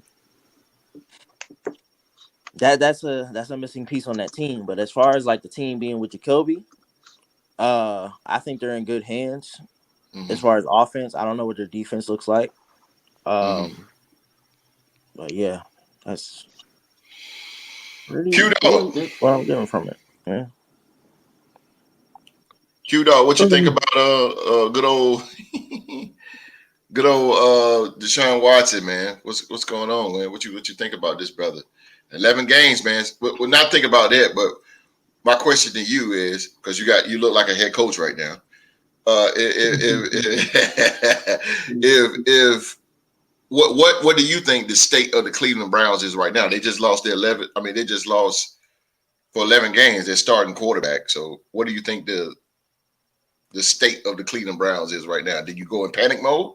that's a missing piece on that team. But as far as like the team being with Jacoby, I think they're in good hands. As far as offense, I don't know what their defense looks like. But yeah, that's really Q-Dogg. what I'm getting from it. Yeah. Q-Dogg, what you think about good old DeShaun Watson, man? What's going on, man? What you think about this brother? 11 games, man. We'll not think about that, but my question to you is, because you look like a head coach right now. What do you think the state of the Cleveland Browns is right now? They just lost their 11. I mean, they just lost for 11 games. They're starting quarterback. So, what do you think the state of the Cleveland Browns is right now? Did you go in panic mode,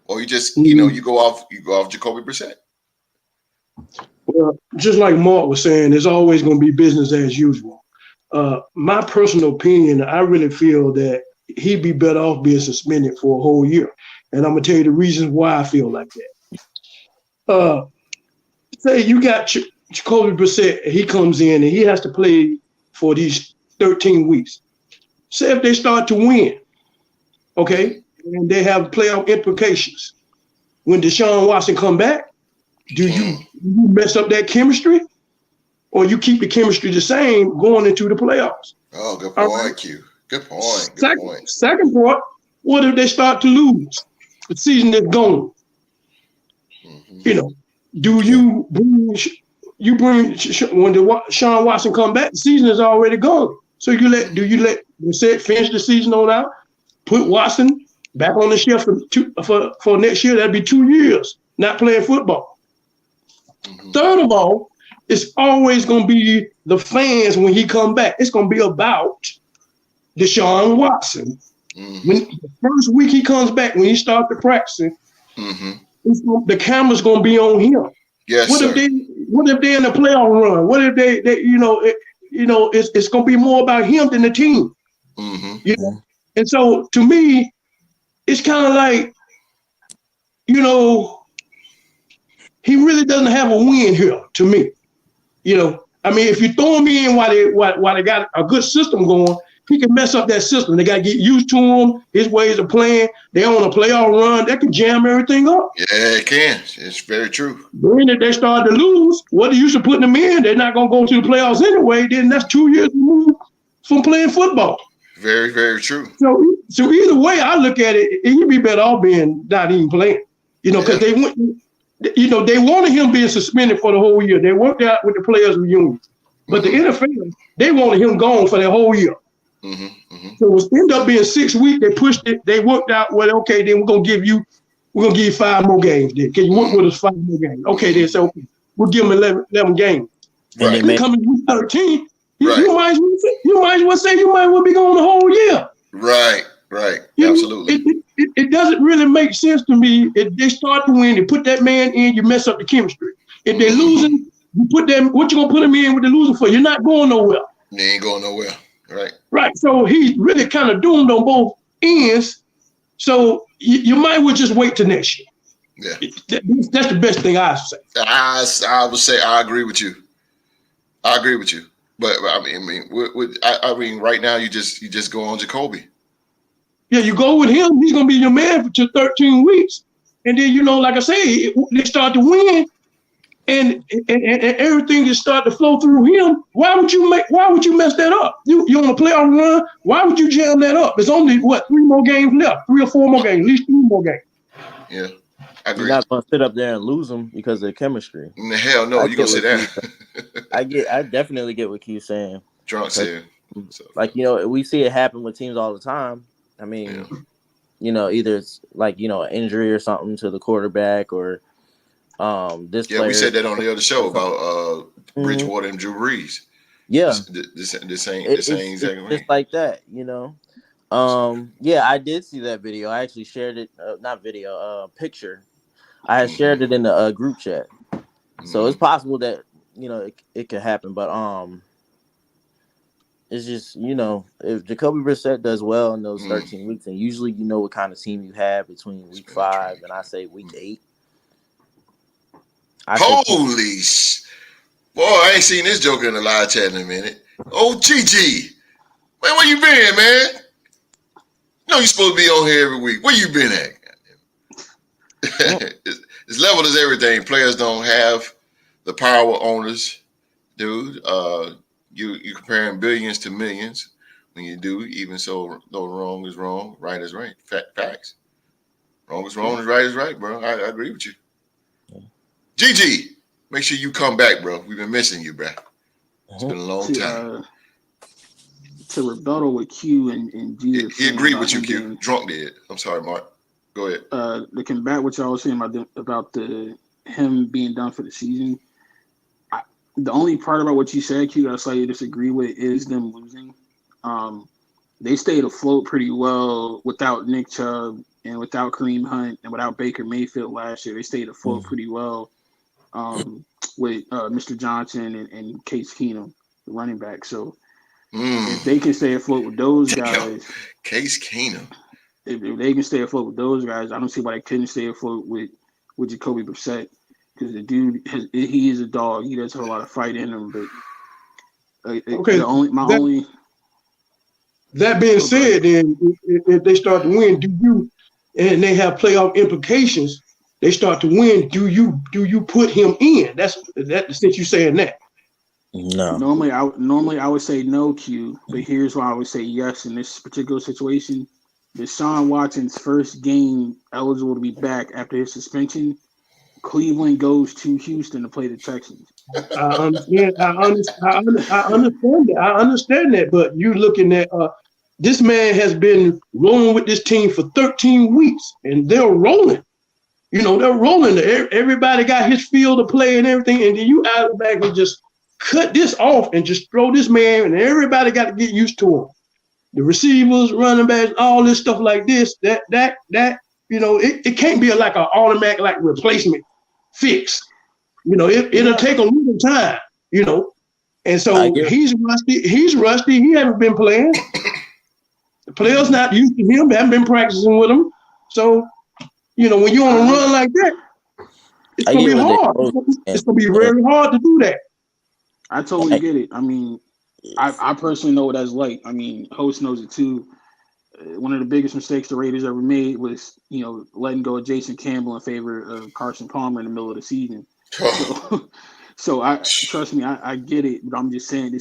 or you just you go off Jacoby Brissett? Well, just like Mark was saying, there's always going to be business as usual. My personal opinion, I really feel that he'd be better off being suspended for a whole year. And I'm going to tell you the reasons why I feel like that. Say you got Jacoby Brissett, he comes in and he has to play for these 13 weeks. Say if they start to win, okay, and they have playoff implications. When DeShaun Watson come back, do you mess up that chemistry, or you keep the chemistry the same going into the playoffs? Oh, good point, right. Q. Good point. Second part, what if they start to lose? The season is gone. Do you bring when Deshaun Watson come back? The season is already gone. So do you let Brissett finish the season on out? Put Watson back on the shelf for next year? That'd be 2 years not playing football. Third of all, it's always going to be the fans when he come back. It's going to be about Deshaun Watson When the first week he comes back, when he starts the practicing, the camera's gonna be on him. Yes, what sir. if they in the playoff run? What if they it's gonna be more about him than the team. You know? And so to me, it's kind of like, he really doesn't have a win here to me. I mean, if you throw him in while they got a good system going, he can mess up that system. They got to get used to him, his ways of playing. They on a playoff run, that can jam everything up. Yeah, it can. It's very true. Then if they start to lose, what are you should putting them in? They're not going to go to the playoffs anyway. Then that's 2 years removed from playing football. Very, very true. So either way, I look at it, he'd be better off being not even playing. Because they went. They wanted him being suspended for the whole year. They worked out with the players' union, but the NFL, they wanted him gone for the whole year. So it ended up being 6 weeks. They pushed it. They worked out. Well, okay, then we're gonna give you 5 more games. Then can you work with us 5 more games? Okay, then so we'll give him 11 games. Right. And coming week 13, you might as well say you might as well be gone the whole year. Right. Absolutely. It doesn't really make sense to me. If they start to win, they put that man in, you mess up the chemistry. If they're losing, you put them. What you gonna put him in with the losing for? You're not going nowhere. They ain't going nowhere. Right. So he's really kind of doomed on both ends. So you might as well just wait till next year. Yeah. That's the best thing I say. I would say I agree with you. But I mean, right now you just go on Jacoby. Yeah, you go with him. He's gonna be your man for 13 weeks, and then like I say, they start to win, and everything just start to flow through him. Why would you mess that up? You on a playoff run? Why would you jam that up? There's only 3 more games left, 3 or 4 more games, at least 3 more games. Yeah, I agree. You're not gonna sit up there and lose them because of the chemistry. Hell no, you gonna sit down. I definitely get what Q's saying. Drunk saying. We see it happen with teams all the time. I mean, either it's like, an injury or something to the quarterback or this player. Yeah, we said that on the other show about Bridgewater and Drew Brees. Yeah. The same exact way. Just like that, Yeah, I did see that video. I actually shared it, not video, picture. I had shared it in the group chat. So it's possible that, it could happen. But it's just, if Jacoby Brissett does well in those 13 weeks, and usually what kind of team you have between week 5 and I say week 8. Holy boy, I ain't seen this joker in a live chat in a minute. Oh, GG. Man, where you been, man? You're supposed to be on here every week. Where you been at? It's leveled as everything. Players don't have the power owners, dude. You comparing billions to millions when you do. Even so, though wrong is wrong, right is right. Facts. Wrong is wrong, right is right, bro. I agree with you. GG, make sure you come back, bro. We've been missing you, bro. It's been a long time. To rebuttal with Q and G. He agreed with you, Q. Drunk did. I'm sorry, Mark. Go ahead. To combat what y'all was saying about him being done for the season. The only part about what you said, Q, that I slightly disagree with is them losing. They stayed afloat pretty well without Nick Chubb and without Kareem Hunt and without Baker Mayfield last year. They stayed afloat pretty well with Mr. Johnson and Case Keenum, the running back. So if they can stay afloat with those guys, Case Keenum. If they can stay afloat with those guys, I don't see why they couldn't stay afloat with Jacoby Brissett. Because the dude, he is a dog. He does have a lot of fight in him. But that being said, then if they start to win, and they have playoff implications, they start to win. Do you put him in? That's since you saying that. No. Normally I would say no, Q. But here's why I would say yes in this particular situation. DeShaun Watson's first game eligible to be back after his suspension. Cleveland goes to Houston to play the Texans. I understand that, but you're looking at this man has been rolling with this team for 13 weeks, and they're rolling. They're rolling. Everybody got his field of play and everything, and then you automatically just cut this off and just throw this man, and everybody got to get used to him. the receivers, running backs, all this stuff like this, that it can't be like an automatic like replacement fix. It'll take a little time, And so he's rusty. He hasn't been playing. The players not used to him, haven't been practicing with him. So, when you're on a run like that, it's gonna be hard. It's gonna be very hard to do that. I totally get it. I mean, I personally know what that's like. I mean, Host knows it too. One of the biggest mistakes the Raiders ever made was, letting go of Jason Campbell in favor of Carson Palmer in the middle of the season. So I trust me, I get it, but I'm just saying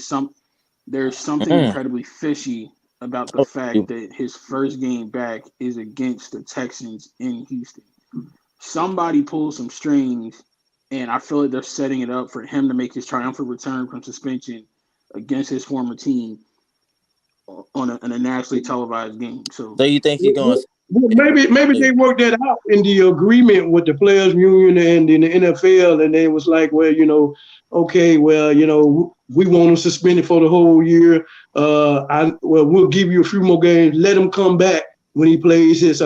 there's something incredibly fishy about the fact that his first game back is against the Texans in Houston. Somebody pulled some strings, and I feel like they're setting it up for him to make his triumphant return from suspension against his former team on a nationally televised game. So you think he's going? Maybe they worked that out in the agreement with the players' union and in the NFL, and they was like, well, okay, well, we want him suspended for the whole year. We'll give you a few more games. Let him come back when he plays his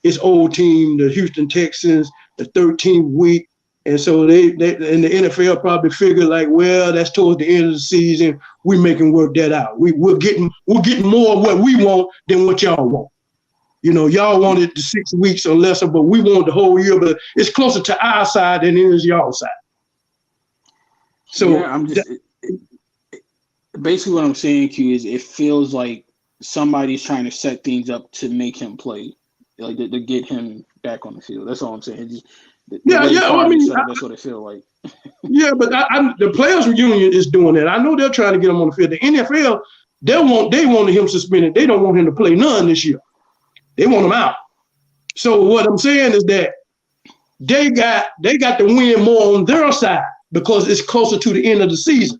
his old team, the Houston Texans, the 13th week. And so they in the NFL probably figured like, well, that's towards the end of the season. We making work that out. We're getting more of what we want than what y'all want. Y'all wanted the 6 weeks or less, but we want the whole year. But it's closer to our side than it is y'all side. So I'm just basically what I'm saying, Q, is it feels like somebody's trying to set things up to make him play, like to get him back on the field. That's all I'm saying. That's what it feels like. Yeah, but the players' union is doing that. I know they're trying to get him on the field. The NFL, they wanted him suspended. They don't want him to play none this year. They want him out. So what I'm saying is that they got the win more on their side because it's closer to the end of the season.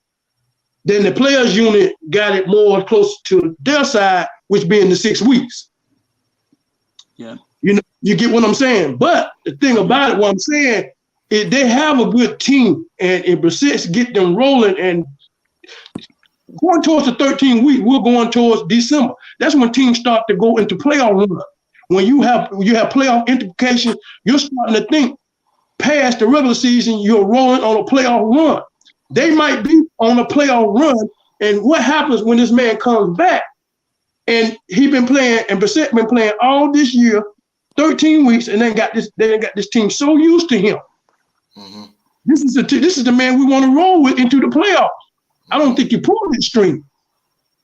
Then the players' unit got it more close to their side, which being the 6 weeks. Yeah. You get what I'm saying? But the thing about it, what I'm saying, is they have a good team, and if Brissett get them rolling and going towards the 13th week, we're going towards December. That's when teams start to go into playoff run. When you have playoff implications, you're starting to think past the regular season, you're rolling on a playoff run. They might be on a playoff run, and what happens when this man comes back? And he been playing, and Brissett been playing all this year, 13 weeks, and they got this team so used to him. Mm-hmm. This is the man we want to roll with into the playoffs. I don't think you pull that string.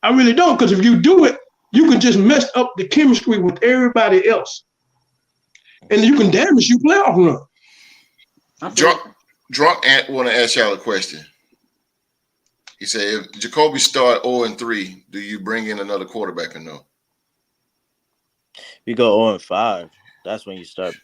I really don't, because if you do it, you can just mess up the chemistry with everybody else, and you can damage your playoff run. Drunk want to ask y'all a question. He said, if Jacoby start 0-3, do you bring in another quarterback or no? You go 0-5. That's when you start.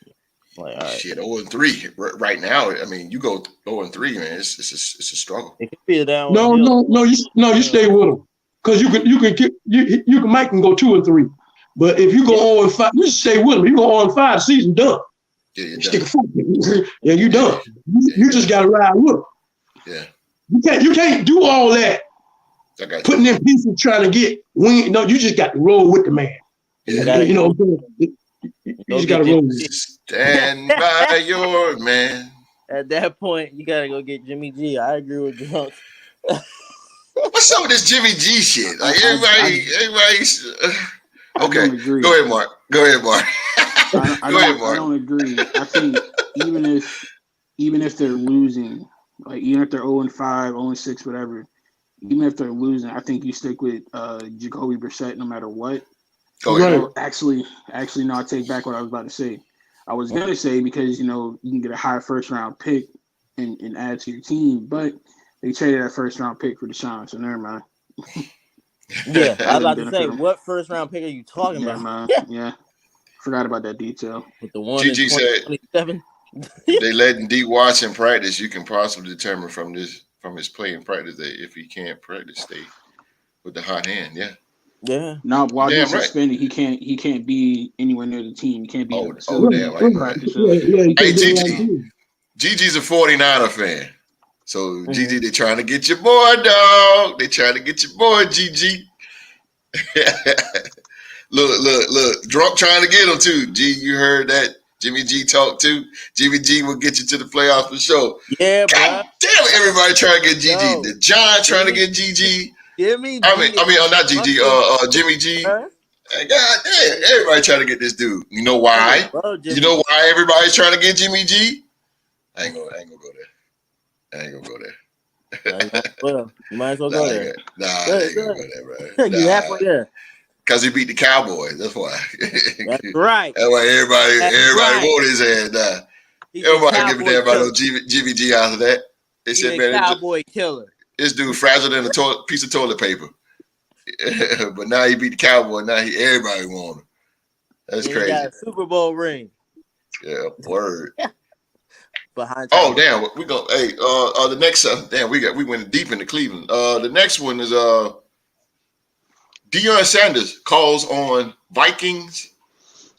Like, all right. Shit, 0-3 right now. I mean, you go 0-3, man. It's a struggle. It could be a down. No. You stay with them because you can Mike can go 2-3, but if you go 0-5, you stay with them. You go 0-5, the season done. Yeah, you're done. Yeah, you done. You just got to ride with them. Yeah. You can't do all that. Putting in pieces trying to get win. No, you just got to roll with the man. Yeah. You just got to roll with it. Stand by your man. At that point, you got to go get Jimmy G. I agree with Drunk. What's up with this Jimmy G shit? Like everybody's okay. Go ahead, Mark. I don't agree. I think even if they're losing, like even if they're 0-5, 0-6, whatever, even if they're losing, I think you stick with Jacoby Brissett no matter what. Actually, no, I take back what I was about to say. I was gonna say because you can get a high first round pick and add to your team, but they traded that first round pick for DeShaun, so never mind. Yeah, I was about to say, what first round pick are you talking about? Man. Yeah, forgot about that detail. With the one GG said they letting D Watson practice. You can possibly determine from his play in practice that if he can't practice, stay with the hot hand. Yeah. Yeah. Now while he's suspended, he can't be anywhere near the team. He can't be in the facility. Hey, Gigi's a 49er fan. So Gigi, they trying to get your boy, dog. They trying to get your boy, Gigi. Look. Drunk trying to get him too. G, you heard that? Jimmy G talk too. Jimmy G will get you to the playoffs for sure. Yeah, bro. God damn it, everybody trying to get GG. Yo, The John trying to get GG. Jimmy G. Not GG. Jimmy G. God damn, everybody trying to get this dude. You know why? You know why everybody's trying to get Jimmy G? I ain't gonna go there. Well, you might as well go there. I ain't gonna go there, bro. You halfway there. Because he beat the Cowboys. That's why. That's right. That's why everybody want his ass now. Everybody giving everybody no Jimmy G after that. They said, man, Cowboy killer. This dude fragile than a piece of toilet paper. But now he beat the Cowboy. Now everybody want him. That's crazy. He got a Super Bowl ring. Yeah, word. Behind. Oh damn, we go. Hey, the next we went deep into Cleveland. The next one is Deion Sanders calls on Vikings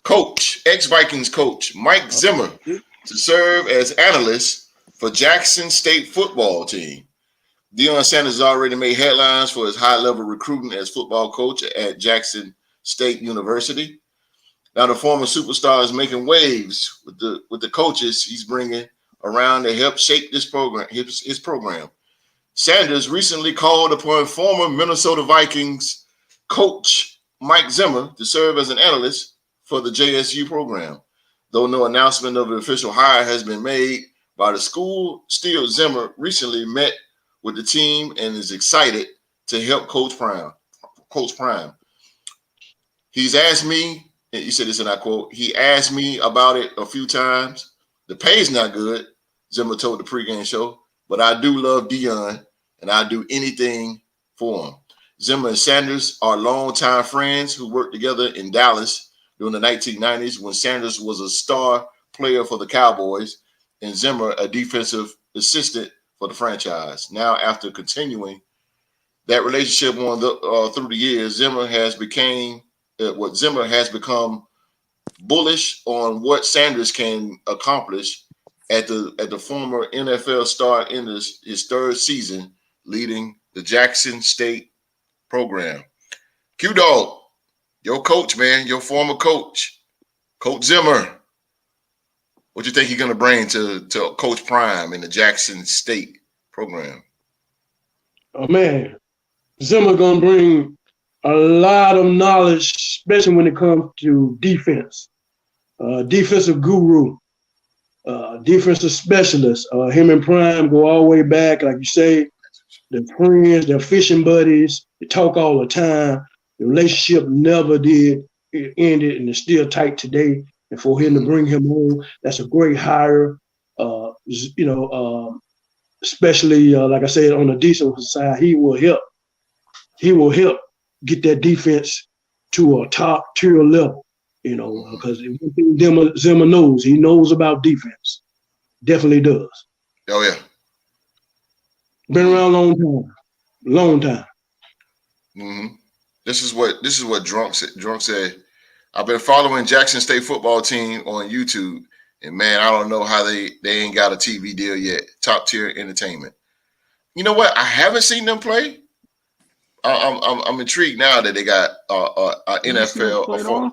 coach, ex-Vikings coach Mike Zimmer to serve as analyst for Jackson State football team. Deion Sanders has already made headlines for his high-level recruiting as football coach at Jackson State University. Now the former superstar is making waves with the coaches he's bringing around to help shape this program. His program. Sanders recently called upon former Minnesota Vikings coach Mike Zimmer to serve as an analyst for the JSU program. Though no announcement of an official hire has been made by the school, still Zimmer recently met with the team and is excited to help Coach Prime. He's asked me, and he said this, and I quote, he asked me about it a few times. The pay's not good, Zimmer told the pregame show, but I do love Deion, and I do anything for him. Zimmer and Sanders are longtime friends who worked together in Dallas during the 1990s when Sanders was a star player for the Cowboys and Zimmer a defensive assistant for the franchise. Now, after continuing that relationship through the years, Zimmer has become bullish on what Sanders can accomplish at the former NFL star in his third season leading the Jackson State program. Q-Dogg, your coach, man, your former coach, Coach Zimmer. What do you think he's going to bring to Coach Prime in the Jackson State program? Oh, man. Zimmer going to bring a lot of knowledge, especially when it comes to defense. Defensive guru, defensive specialist. Him and Prime go all the way back, like you say. They're friends, they're fishing buddies. They talk all the time. The relationship never did end it, and it's still tight today. And for him to bring him on, that's a great hire. Especially like I said, on the defensive side, he will help. He will help get that defense to a top tier level. Because one thing Zimmer knows, he knows about defense. Definitely does. Oh yeah. Been around a long time. Mm-hmm. This is what Drunk said. I've been following Jackson State football team on YouTube, and man, I don't know how they ain't got a TV deal yet. Top tier entertainment. You know what? I haven't seen them play. I'm intrigued now that they got NFL.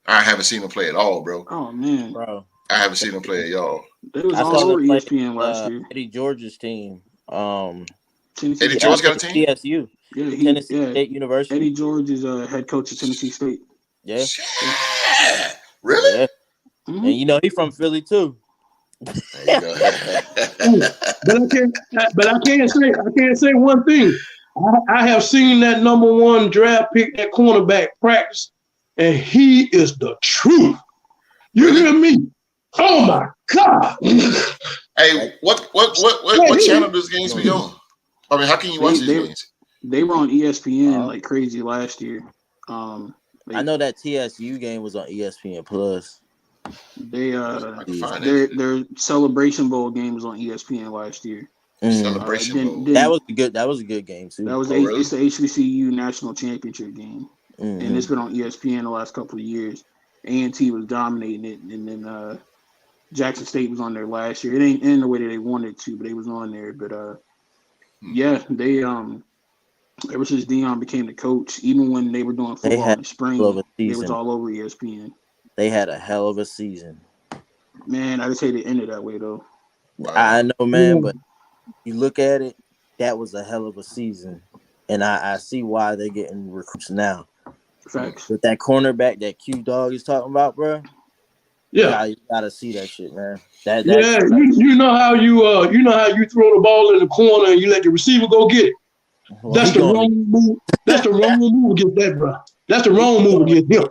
I haven't seen them play at all, bro. Oh man, bro, I haven't seen them play at y'all. They was all over ESPN last year. Eddie George's team. Eddie George got a team? TSU. Yeah, Tennessee State University. Eddie George is a head coach at Tennessee State. Yeah. Really? Yeah. Mm-hmm. And he's from Philly too. But I can't say one thing. I have seen that number one draft pick at cornerback practice, and he is the truth. You hear me? Oh my God! Hey, what channel does games be on? I mean, how can you watch these games? They were on ESPN like crazy last year. I know that TSU game was on ESPN Plus. Their Celebration Bowl game was on ESPN last year. Celebration Bowl. That was a good game too. That was it's the HBCU national championship game, and it's been on ESPN the last couple of years. A&T was dominating it, and then Jackson State was on there last year. It ain't in the way that they wanted to, but they was on there. But yeah, they Ever since Deion became the coach, even when they were doing football in the spring, they was all over ESPN. They had a hell of a season. Man, I just hate it ended that way though. Wow. I know, man, but you look at it, that was a hell of a season, and I see why they're getting recruits now. Facts. With that cornerback that Q-Dogg is talking about, bro. Yeah, you gotta see that shit, man. You know how you throw the ball in the corner and you let the receiver go get it. That's the wrong move. That's the wrong move against that, bro. That's the wrong move against him.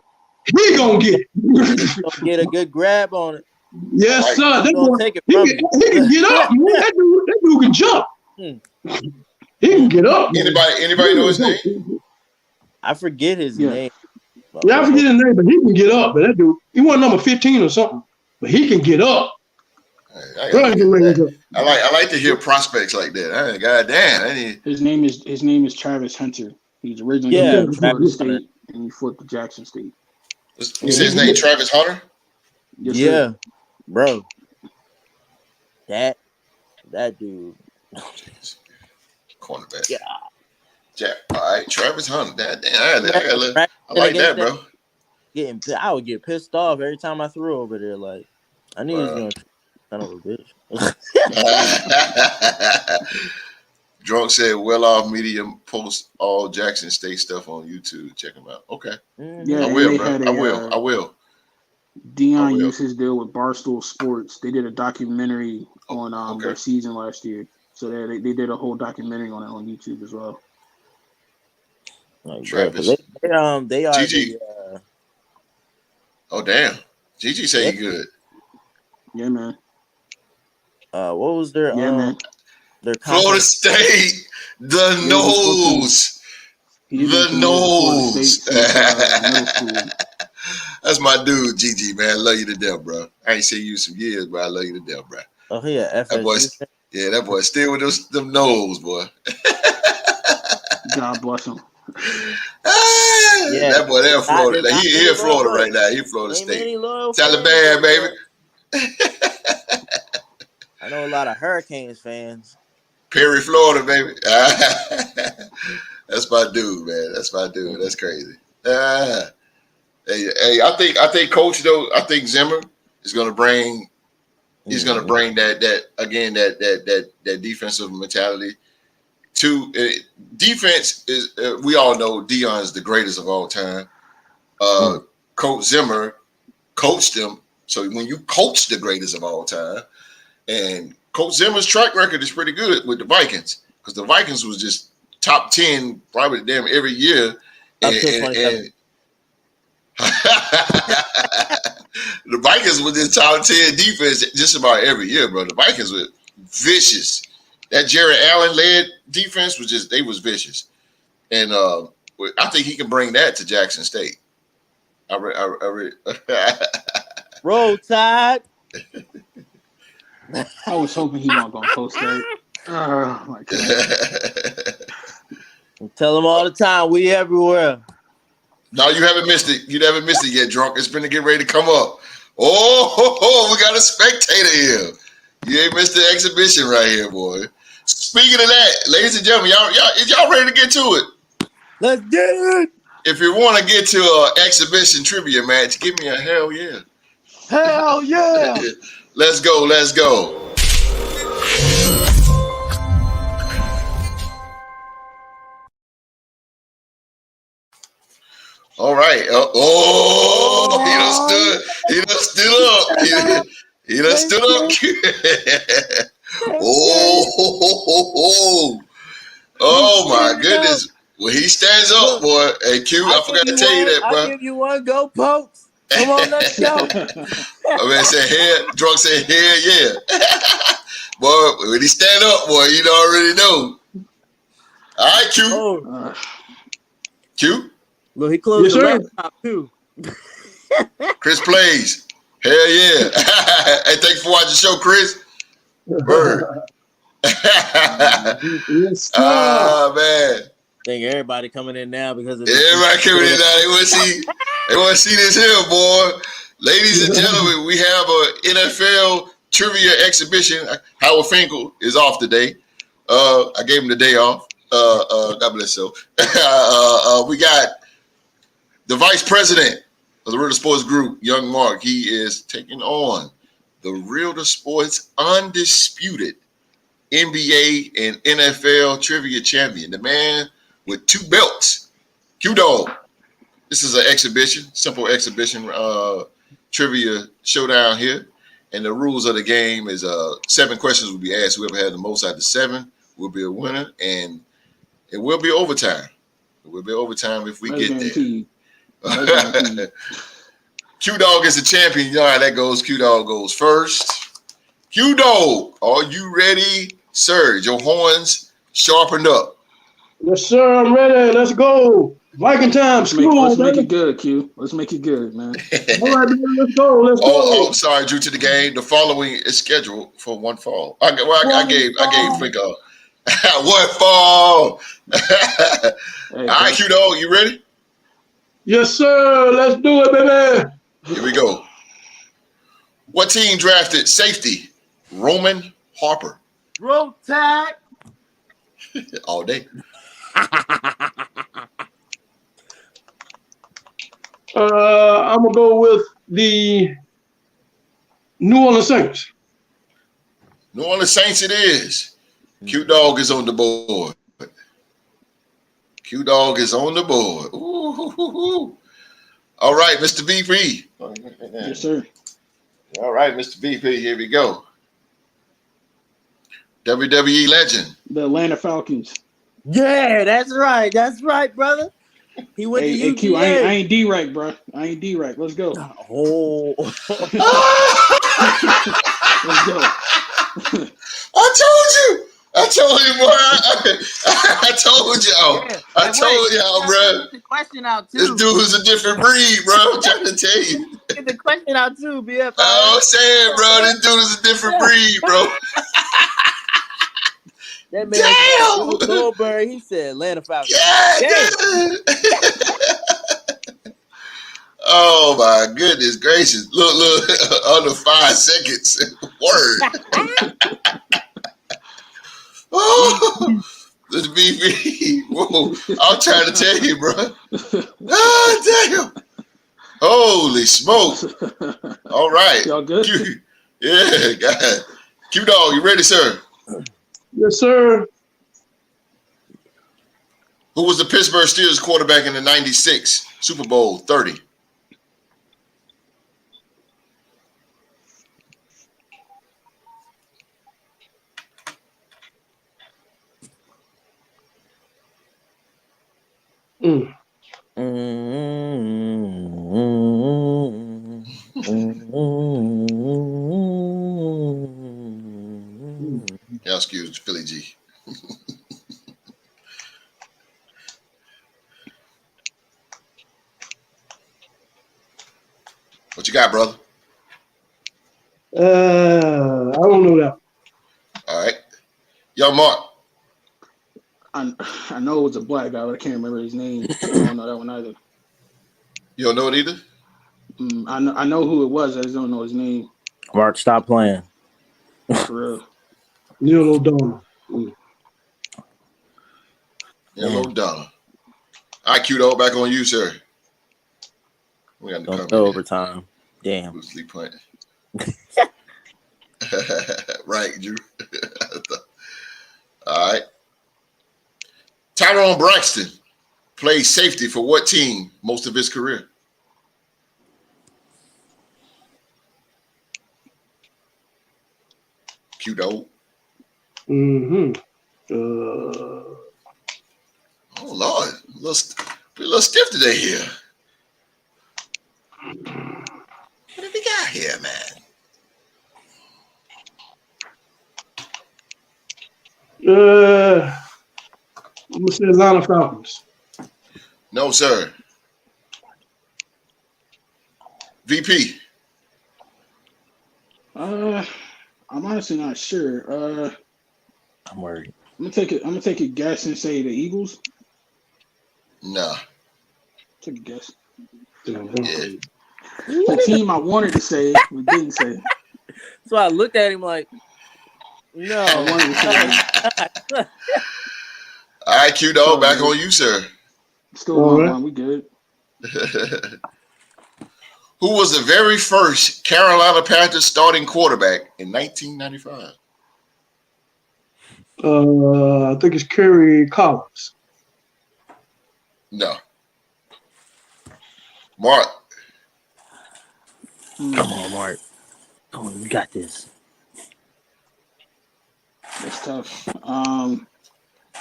He gonna get it. He's gonna get a good grab on it. Yes, sir. He can get up. Man. That dude can jump. He can get up. Anybody know his name? I forget his name. Yeah, I forget his name, but he can get up. But that dude, he wasn't number 15 or something, but he can get up. I like to hear prospects like that. God damn. His name is Travis Hunter. He's originally from Florida State, and he flipped to Jackson State. You say his name Travis Hunter? Yes, yeah, sir. Bro. That dude. Cornerback. Yeah. All right, Travis Hunter. I like that, bro. I would get pissed off every time I threw over there. Like, I knew he was going to son of a bitch. Drunk said, well off medium post all Jackson State stuff on YouTube. Check him out. Okay. Yeah, I will, bro. I will. Deion used his deal with Barstool Sports. They did a documentary on their season last year. So they did a whole documentary on it on YouTube as well. Like, Travis. They are Gigi. Oh damn. Gigi say you good. Yeah, man. What was their man. Their Florida State, the nose. The nose. That's my dude, Gigi, man. I love you to death, bro. I ain't seen you in some years, but I love you to death, bro. Oh yeah, that boy still with them nose, boy. God bless him. That boy there in Florida. He in Florida right now. He in Florida State. Taliban, baby. I know a lot of Hurricanes fans. Perry, Florida, baby. That's my dude, man. That's my dude. That's crazy. Hey, I think Coach though. I think Zimmer is going to bring. He's going to bring that defensive mentality. Defense is. We all know Deion is the greatest of all time. Coach Zimmer coached him. So when you coach the greatest of all time, and Coach Zimmer's track record is pretty good with the Vikings because the Vikings was just top 10 probably damn every year. The Vikings was just top 10 defense just about every year, bro. The Vikings were vicious. That Jared Allen led defense was vicious, and I think he can bring that to Jackson State. Roll Tide. I was hoping he wasn't gonna post that. Oh my god! Tell him all the time, we everywhere. No, you haven't missed it. You haven't missed it yet, Drunk. It's been to get ready to come up. Oh, we got a spectator here. You ain't missed the exhibition right here, boy. Speaking of that, ladies and gentlemen, y'all ready to get to it? Let's get it. If you want to get to an exhibition trivia match, give me a hell yeah. Hell yeah. Let's go. All right. He done stood up. He done stood up. Oh my goodness. When he stands up, boy. Hey, Q, I forgot to tell you that, bro. I'll give you one. Go, Pokes. Come on, let's go. I mean, Drunk said, hell yeah. Boy, when he stand up, boy, you already know. All right, Q. Q? Look, he closed the laptop, too. Chris plays. Hell yeah. Hey, thanks for watching the show, Chris. Bird. Man. I think everybody coming in now because of everybody coming in now. They want to see this here, boy. Ladies and gentlemen, we have a NFL trivia exhibition. Howard Finkel is off today. I gave him the day off. God bless you. We got the vice president of the Real Sports Group, Young Mark. He is taking on the Real Sports undisputed NBA and NFL trivia champion, the man with 2 belts, Q-Dogg. This is an exhibition, simple exhibition trivia showdown here. And the rules of the game is 7 questions will be asked. Whoever had the most out of 7 will be a winner, and it will be overtime. It will be overtime if we get there. Q-Dogg is the champion. You know how that goes. Q-Dogg goes first. Q-Dogg, are you ready, sir? Your horns sharpened up. Yes, sir. I'm ready. Let's go. Viking time. Let's make it good, Q. Let's make it good, man. All right, man, let's go. Let's go. Oh, sorry, due to the game, the following is scheduled for one fall. I gave Frank one fall. All right, Q-Dogg, you ready? Yes, sir. Let's do it, baby. Here we go. What team drafted safety Roman Harper? Roll Tide. All day. I'm gonna go with the New Orleans Saints. New Orleans Saints it is. Q-Dogg is on the board. Q-Dogg is on the board. Ooh. All right, Mr. VP. Yes, sir. All right, Mr. VP, here we go. WWE legend. The Atlanta Falcons. Yeah, that's right. That's right, brother. He went to UGA. Q, I ain't D-Rack, bro. I ain't D-Rack. Let's go. Oh. Let's go. I told you, boy. I told y'all. Yeah. I told y'all, bro. Get the question out too. This dude is a different breed, bro. I'm trying to tell you. Get the question out too, BF. I'm saying, bro, this dude is a different breed, bro. That man, damn. Goldberg, he said Atlanta Falcons. Yeah. Oh my goodness gracious! Look, under 5 seconds. Word. Oh, this BB. Whoa, I'm trying to tell you, bro. Ah, damn. Holy smokes. All right. Y'all good? Yeah, God. Q-Dogg, you ready, sir? Yes, sir. Who was the Pittsburgh Steelers quarterback in the 96 Super Bowl 30? Yeah, excuse Philly G. What you got, brother? I don't know that. All right. Yo, Mark. I know it was a black guy, but I can't remember his name. I don't know that one either. You don't know it either? I know who it was. I just don't know his name. Mark, stop playing. For real. Neil O'Donnell. Neil O'Donnell. All right, Q-Dogg, back on you, sir. We got to Don't go overtime. Damn. Loosely point. Right, Drew. All right. Tyrone Braxton played safety for what team most of his career? Q-Dogg. Mm-hmm. Oh, Lord. A little stiff today here. What have we got here, man? I'm gonna say Atlanta Falcons. No, sir. VP. I'm honestly not sure. I'm worried. I'm gonna take a guess and say the Eagles. Nah. Take a guess. Yeah. The team I wanted to say but didn't say. So I looked at him like, no. I wanted to say. All right, Q-Dogg, back on you, sir. Still 1-1. We good. Who was the very first Carolina Panthers starting quarterback in 1995? I think it's Kerry Collins. No. Mark. Come on, Mark. Come on, you got this. That's tough.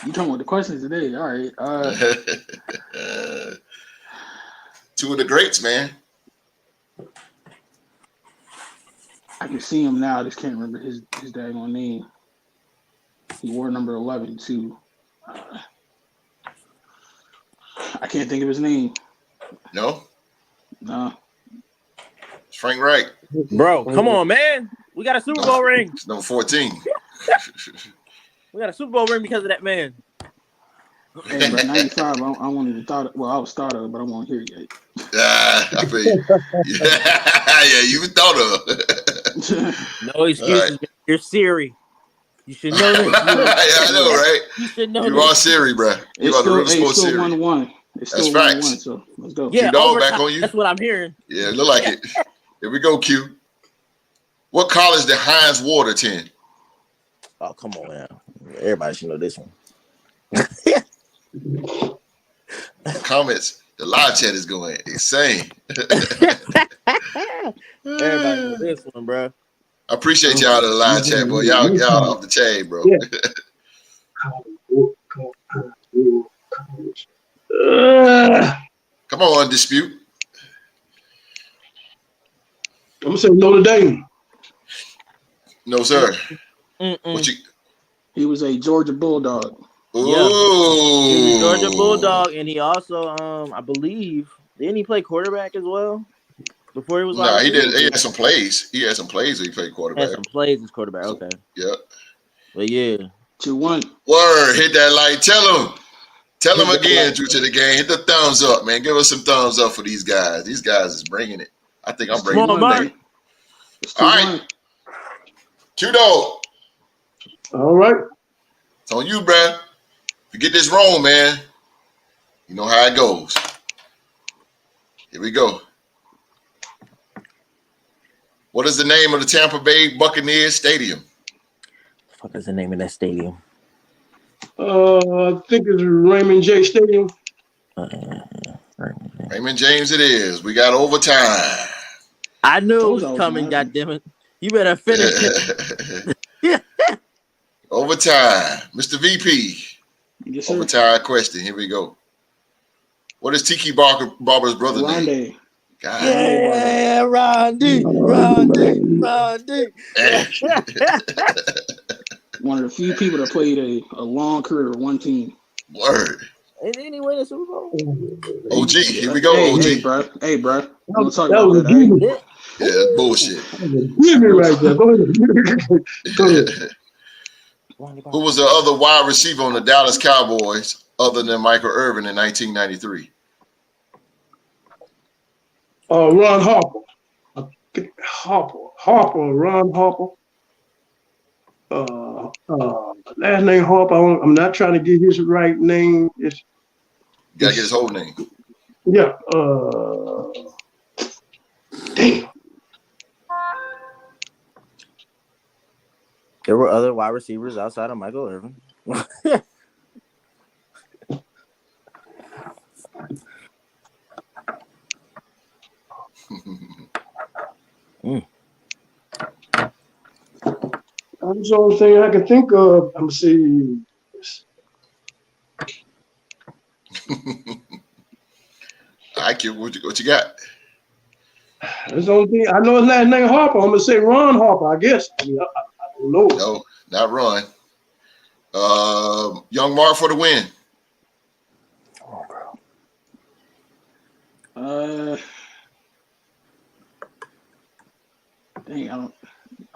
You talking about the questions today? All right. Two of the greats, man. I can see him now. I just can't remember his daggone name. He wore number 11 too. I can't think of his name. No? No. It's Frank Wright. Bro, come on, man. We got a Super Bowl ring. It's number 14. We got a Super Bowl ring because of that man. Hey, bro, 95, I won't even thought. Well, I was thought of it, but I won't hear it yet. I feel you. Yeah, you thought of. No excuses. Right. You're Siri. You should know this. Yeah, I know, right? You should know You are Siri, bro. You are the real sports Siri. 1-1. It's still That's 1-1, facts. so let's go. Yeah, Q-Dogg back on you. That's what I'm hearing. Yeah, look like it. Here we go, Q. What college did Heinz Ward attend? Oh, come on now. Everybody should know this one. Comments. The live chat is going insane. Everybody know this one, bro. I appreciate y'all in the live chat, boy. Y'all off the chain, bro. Come on, Undisputed. I'm gonna say Notre Dame. No, sir. What you? He was a Georgia Bulldog. Ooh. Yeah. He was a Georgia Bulldog, and he also, I believe, didn't he play quarterback as well? Before he was Nah, he did. He had some plays. He had some plays where he played quarterback. Had some plays as quarterback. Okay. Yep. But yeah. 2-1. Word. Hit that like. Tell him again, Drew, to the game. Hit the thumbs up, man. Give us some thumbs up for these guys. These guys is bringing it. I think I'm bringing it. Come on, Mark. All right. Q-Dogg. All right. It's on you, bruh. If you get this wrong, man, you know how it goes. Here we go. What is the name of the Tampa Bay Buccaneers Stadium? What the fuck is the name of that stadium? I think it's Raymond J. Stadium. Raymond James it is. We got overtime. I knew it was coming, goddammit. You better finish it. Overtime. Mr. VP. Yes, sir. Overtime question. Here we go. What is Tiki Barber's brother name? God. Yeah, Rondi. One of the few people that played a long career with one team. Word. And then he win a Super Bowl. OG. Here we go, OG. Hey, bro. Don't talk that about was that. Yeah, that's bullshit. Give me right there. Go ahead. Who was the other wide receiver on the Dallas Cowboys other than Michael Irvin in 1993? Ron Harper. Ron Harper. Last name Harper. I'm not trying to get his right name. You gotta get his whole name. Yeah. Damn. There were other wide receivers outside of Michael Irvin. That's the only thing I can think of. I'm see. IQ, what you got? That's the only thing I know. His last name Harper. I'm gonna say Ron Harper. I guess. I don't know. No, not Ron. Young Mark for the win. Oh, bro. Dang, I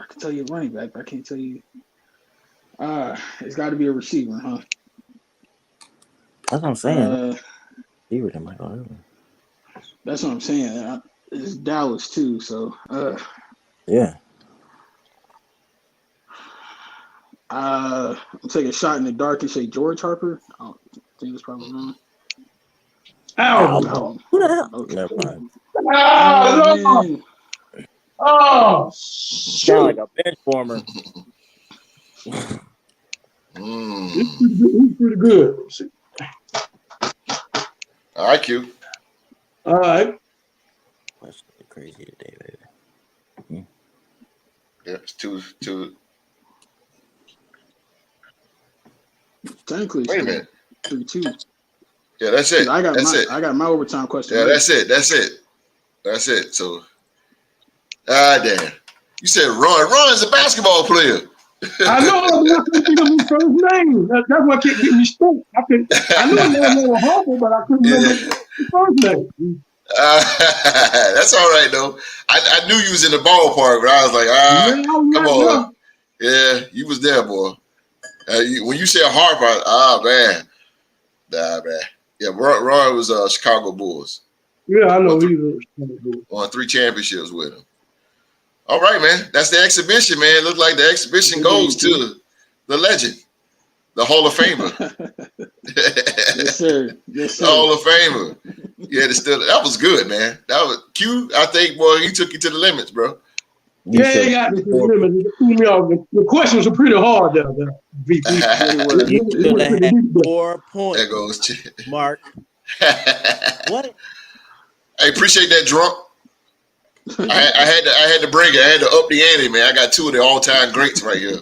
can tell you running back, but I can't tell you. It's got to be a receiver, huh? That's what I'm saying. Receiver than Michael Irvin. That's what I'm saying. It's Dallas too, so yeah. I'm taking a shot in the dark and say George Harper. think it's probably wrong. Ow. Who the hell? Okay. Never mind. Oh, Man. oh, Sound like a bench warmer. He's pretty good. All right, Q. All right. That's crazy today, baby. Yeah, it's two. Technically, Wait a minute. 3-2. Yeah, that's it. I got my overtime question. Yeah, right. that's it. So, damn. You said Ron. Ron is a basketball player. I know, but I couldn't think of his first name. That's what kept getting me stuck. I knew his name was Harper, but I couldn't remember his first name. That's all right, though. I knew you was in the ballpark, but I was like, come on. Yeah, you was there, boy. When you said Harper, man. Nah, man. Yeah, Ron was Chicago Bulls. Yeah, I know he was. Won 3 championships with him. All right, man. That's the exhibition, man. Look like the exhibition goes to the legend, the Hall of Famer. Yes, sir. Yes, sir. Hall of Famer. Yeah, that was good, man. That was Q. I think, boy, he took you to the limits, bro. Yeah, the questions are pretty hard there, VP. You should have had 4 points. There goes Mark. What? Hey, appreciate that, drunk. I had to bring it. I had to up the ante, man. I got 2 of the all-time greats right here.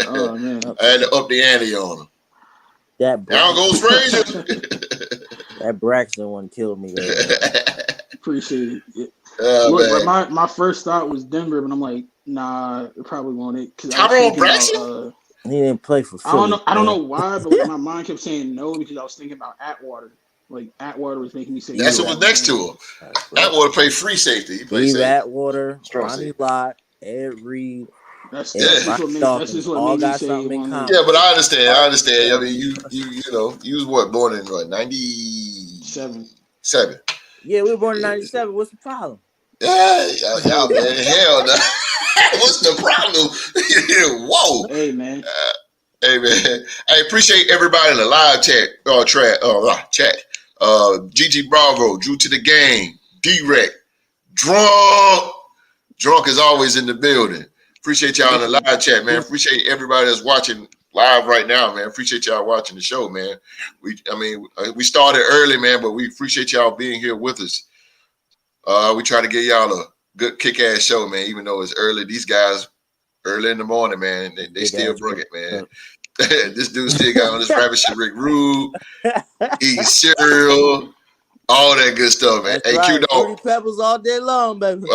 Oh man, I had to up the ante on them. That Down goes Frazier. That Braxton one killed me. Appreciate it. Look, my first thought was Denver, but I'm like, nah, it probably won't. Tyrone Braxton? He didn't play for Philly. I don't know why, but like, my mind kept saying no because I was thinking about Atwater. Like Atwater was making me say. That's what was next to him. Atwater played free safety. He played safety. Atwater, Ronnie Lott, Ed Reed. That's just what made me say. Yeah, but I understand. I mean, you was what, born in what, 97? Yeah, we were born in 97. What's the problem? Yeah, y'all man, hell no. What's the problem? Whoa. Hey man. Hey man. I appreciate everybody in the live chat. Chat. Gigi Bravo, Drew to the game, D-Rec, Drunk is always in the building. Appreciate y'all in the live chat, man. Appreciate everybody that's watching live right now, man. Appreciate y'all watching the show, man. We started early, man, but we appreciate y'all being here with us. We try to give y'all a good kick-ass show, man, even though it's early. These guys, early in the morning, man, they still bring it, man. This dude still got on this rabbit shit, Rick Rude, eating cereal, all that good stuff, man. That's hey, right. Q-Dogg. Pebbles all day long, baby.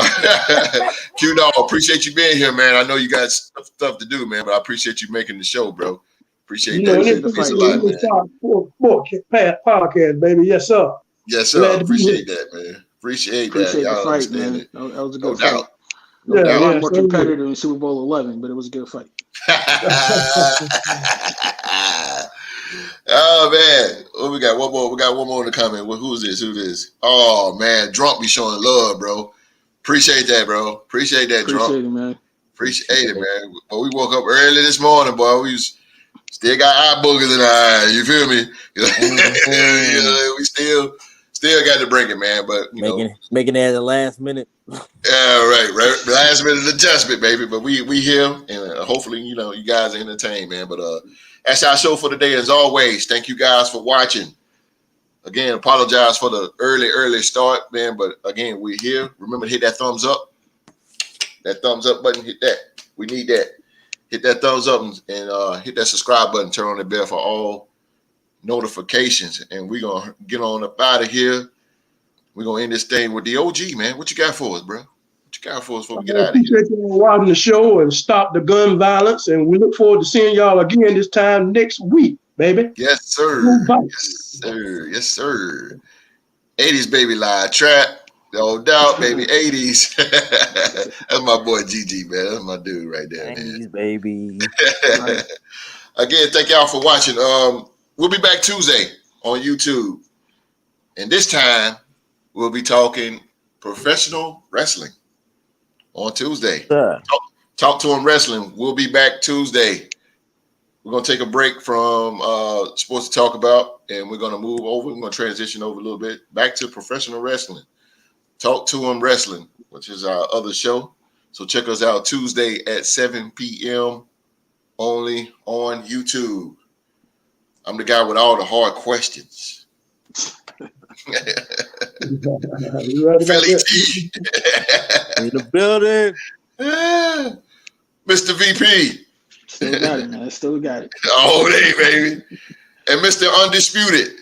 Q-Dogg, appreciate you being here, man. I know you got stuff to do, man, but I appreciate you making the show, bro. Appreciate that. It's a lot, man. Podcast, baby. Yes, sir. Yes, sir. Appreciate that, man. Appreciate that. Y'all the fight, man. It. That was a good No fight. doubt. No doubt. More competitive in Super Bowl 11, but it was a good fight. Oh man, what we got? One more. We got one more in the comment. Who's this? Who this? Oh man, Drunk be showing love, bro. Appreciate that, bro. Appreciate that, Drunk. Appreciate it, man. Appreciate it, man. But we woke up early this morning, boy. We still got eye boogers in our eyes. You feel me? We still got to bring it, man. But making it at the last minute. Yeah, right. Last minute adjustment, baby. But we here, and hopefully, you guys are entertained, man. But that's our show for today. As always, thank you guys for watching. Again, apologize for the early start, man. But again, we're here. Remember to hit that thumbs up. That thumbs up button, hit that. We need that. Hit that thumbs up and hit that subscribe button. Turn on the bell for all notifications. And we're going to get on up out of here. We're going to end this thing with the OG, man. What you got for us, bro? What you got for us before we get out of here? Appreciate you watching the show and stop the gun violence. And we look forward to seeing y'all again this time next week, baby. Yes, sir. Yes, sir. Yes, sir. 80s, baby, live trap. No doubt, baby. 80s. That's my boy GG, man. That's my dude right there, 80s, man. baby. Again, thank y'all for watching. We'll be back Tuesday on YouTube. And this time, we'll be talking professional wrestling on Tuesday. Sure. Talk to him wrestling. We'll be back Tuesday. We're going to take a break from sports to talk about, and we're going to move over. We're going to transition over a little bit back to professional wrestling. Talk to 'em Wrestling, which is our other show. So check us out Tuesday at 7 p.m. only on YouTube. I'm the guy with all the hard questions. Philly T. In the building. Mr. VP. Still got it, man. Still got it. All day, baby. And Mr. Undisputed.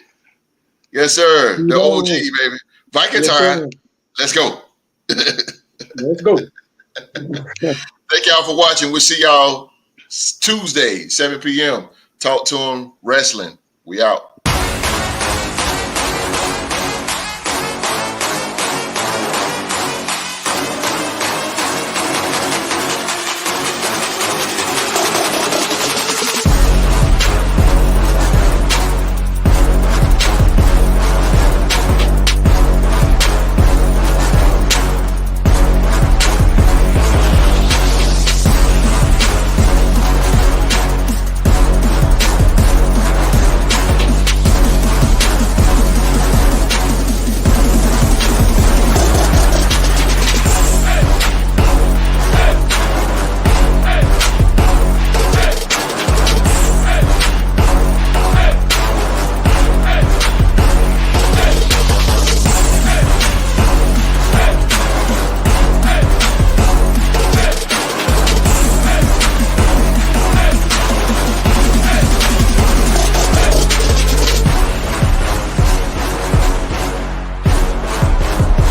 Yes, sir. The OG, baby. Viking time. Let's go. Let's go. Thank y'all for watching. We'll see y'all Tuesday, 7 p.m. Talk to 'em Wrestling. We out.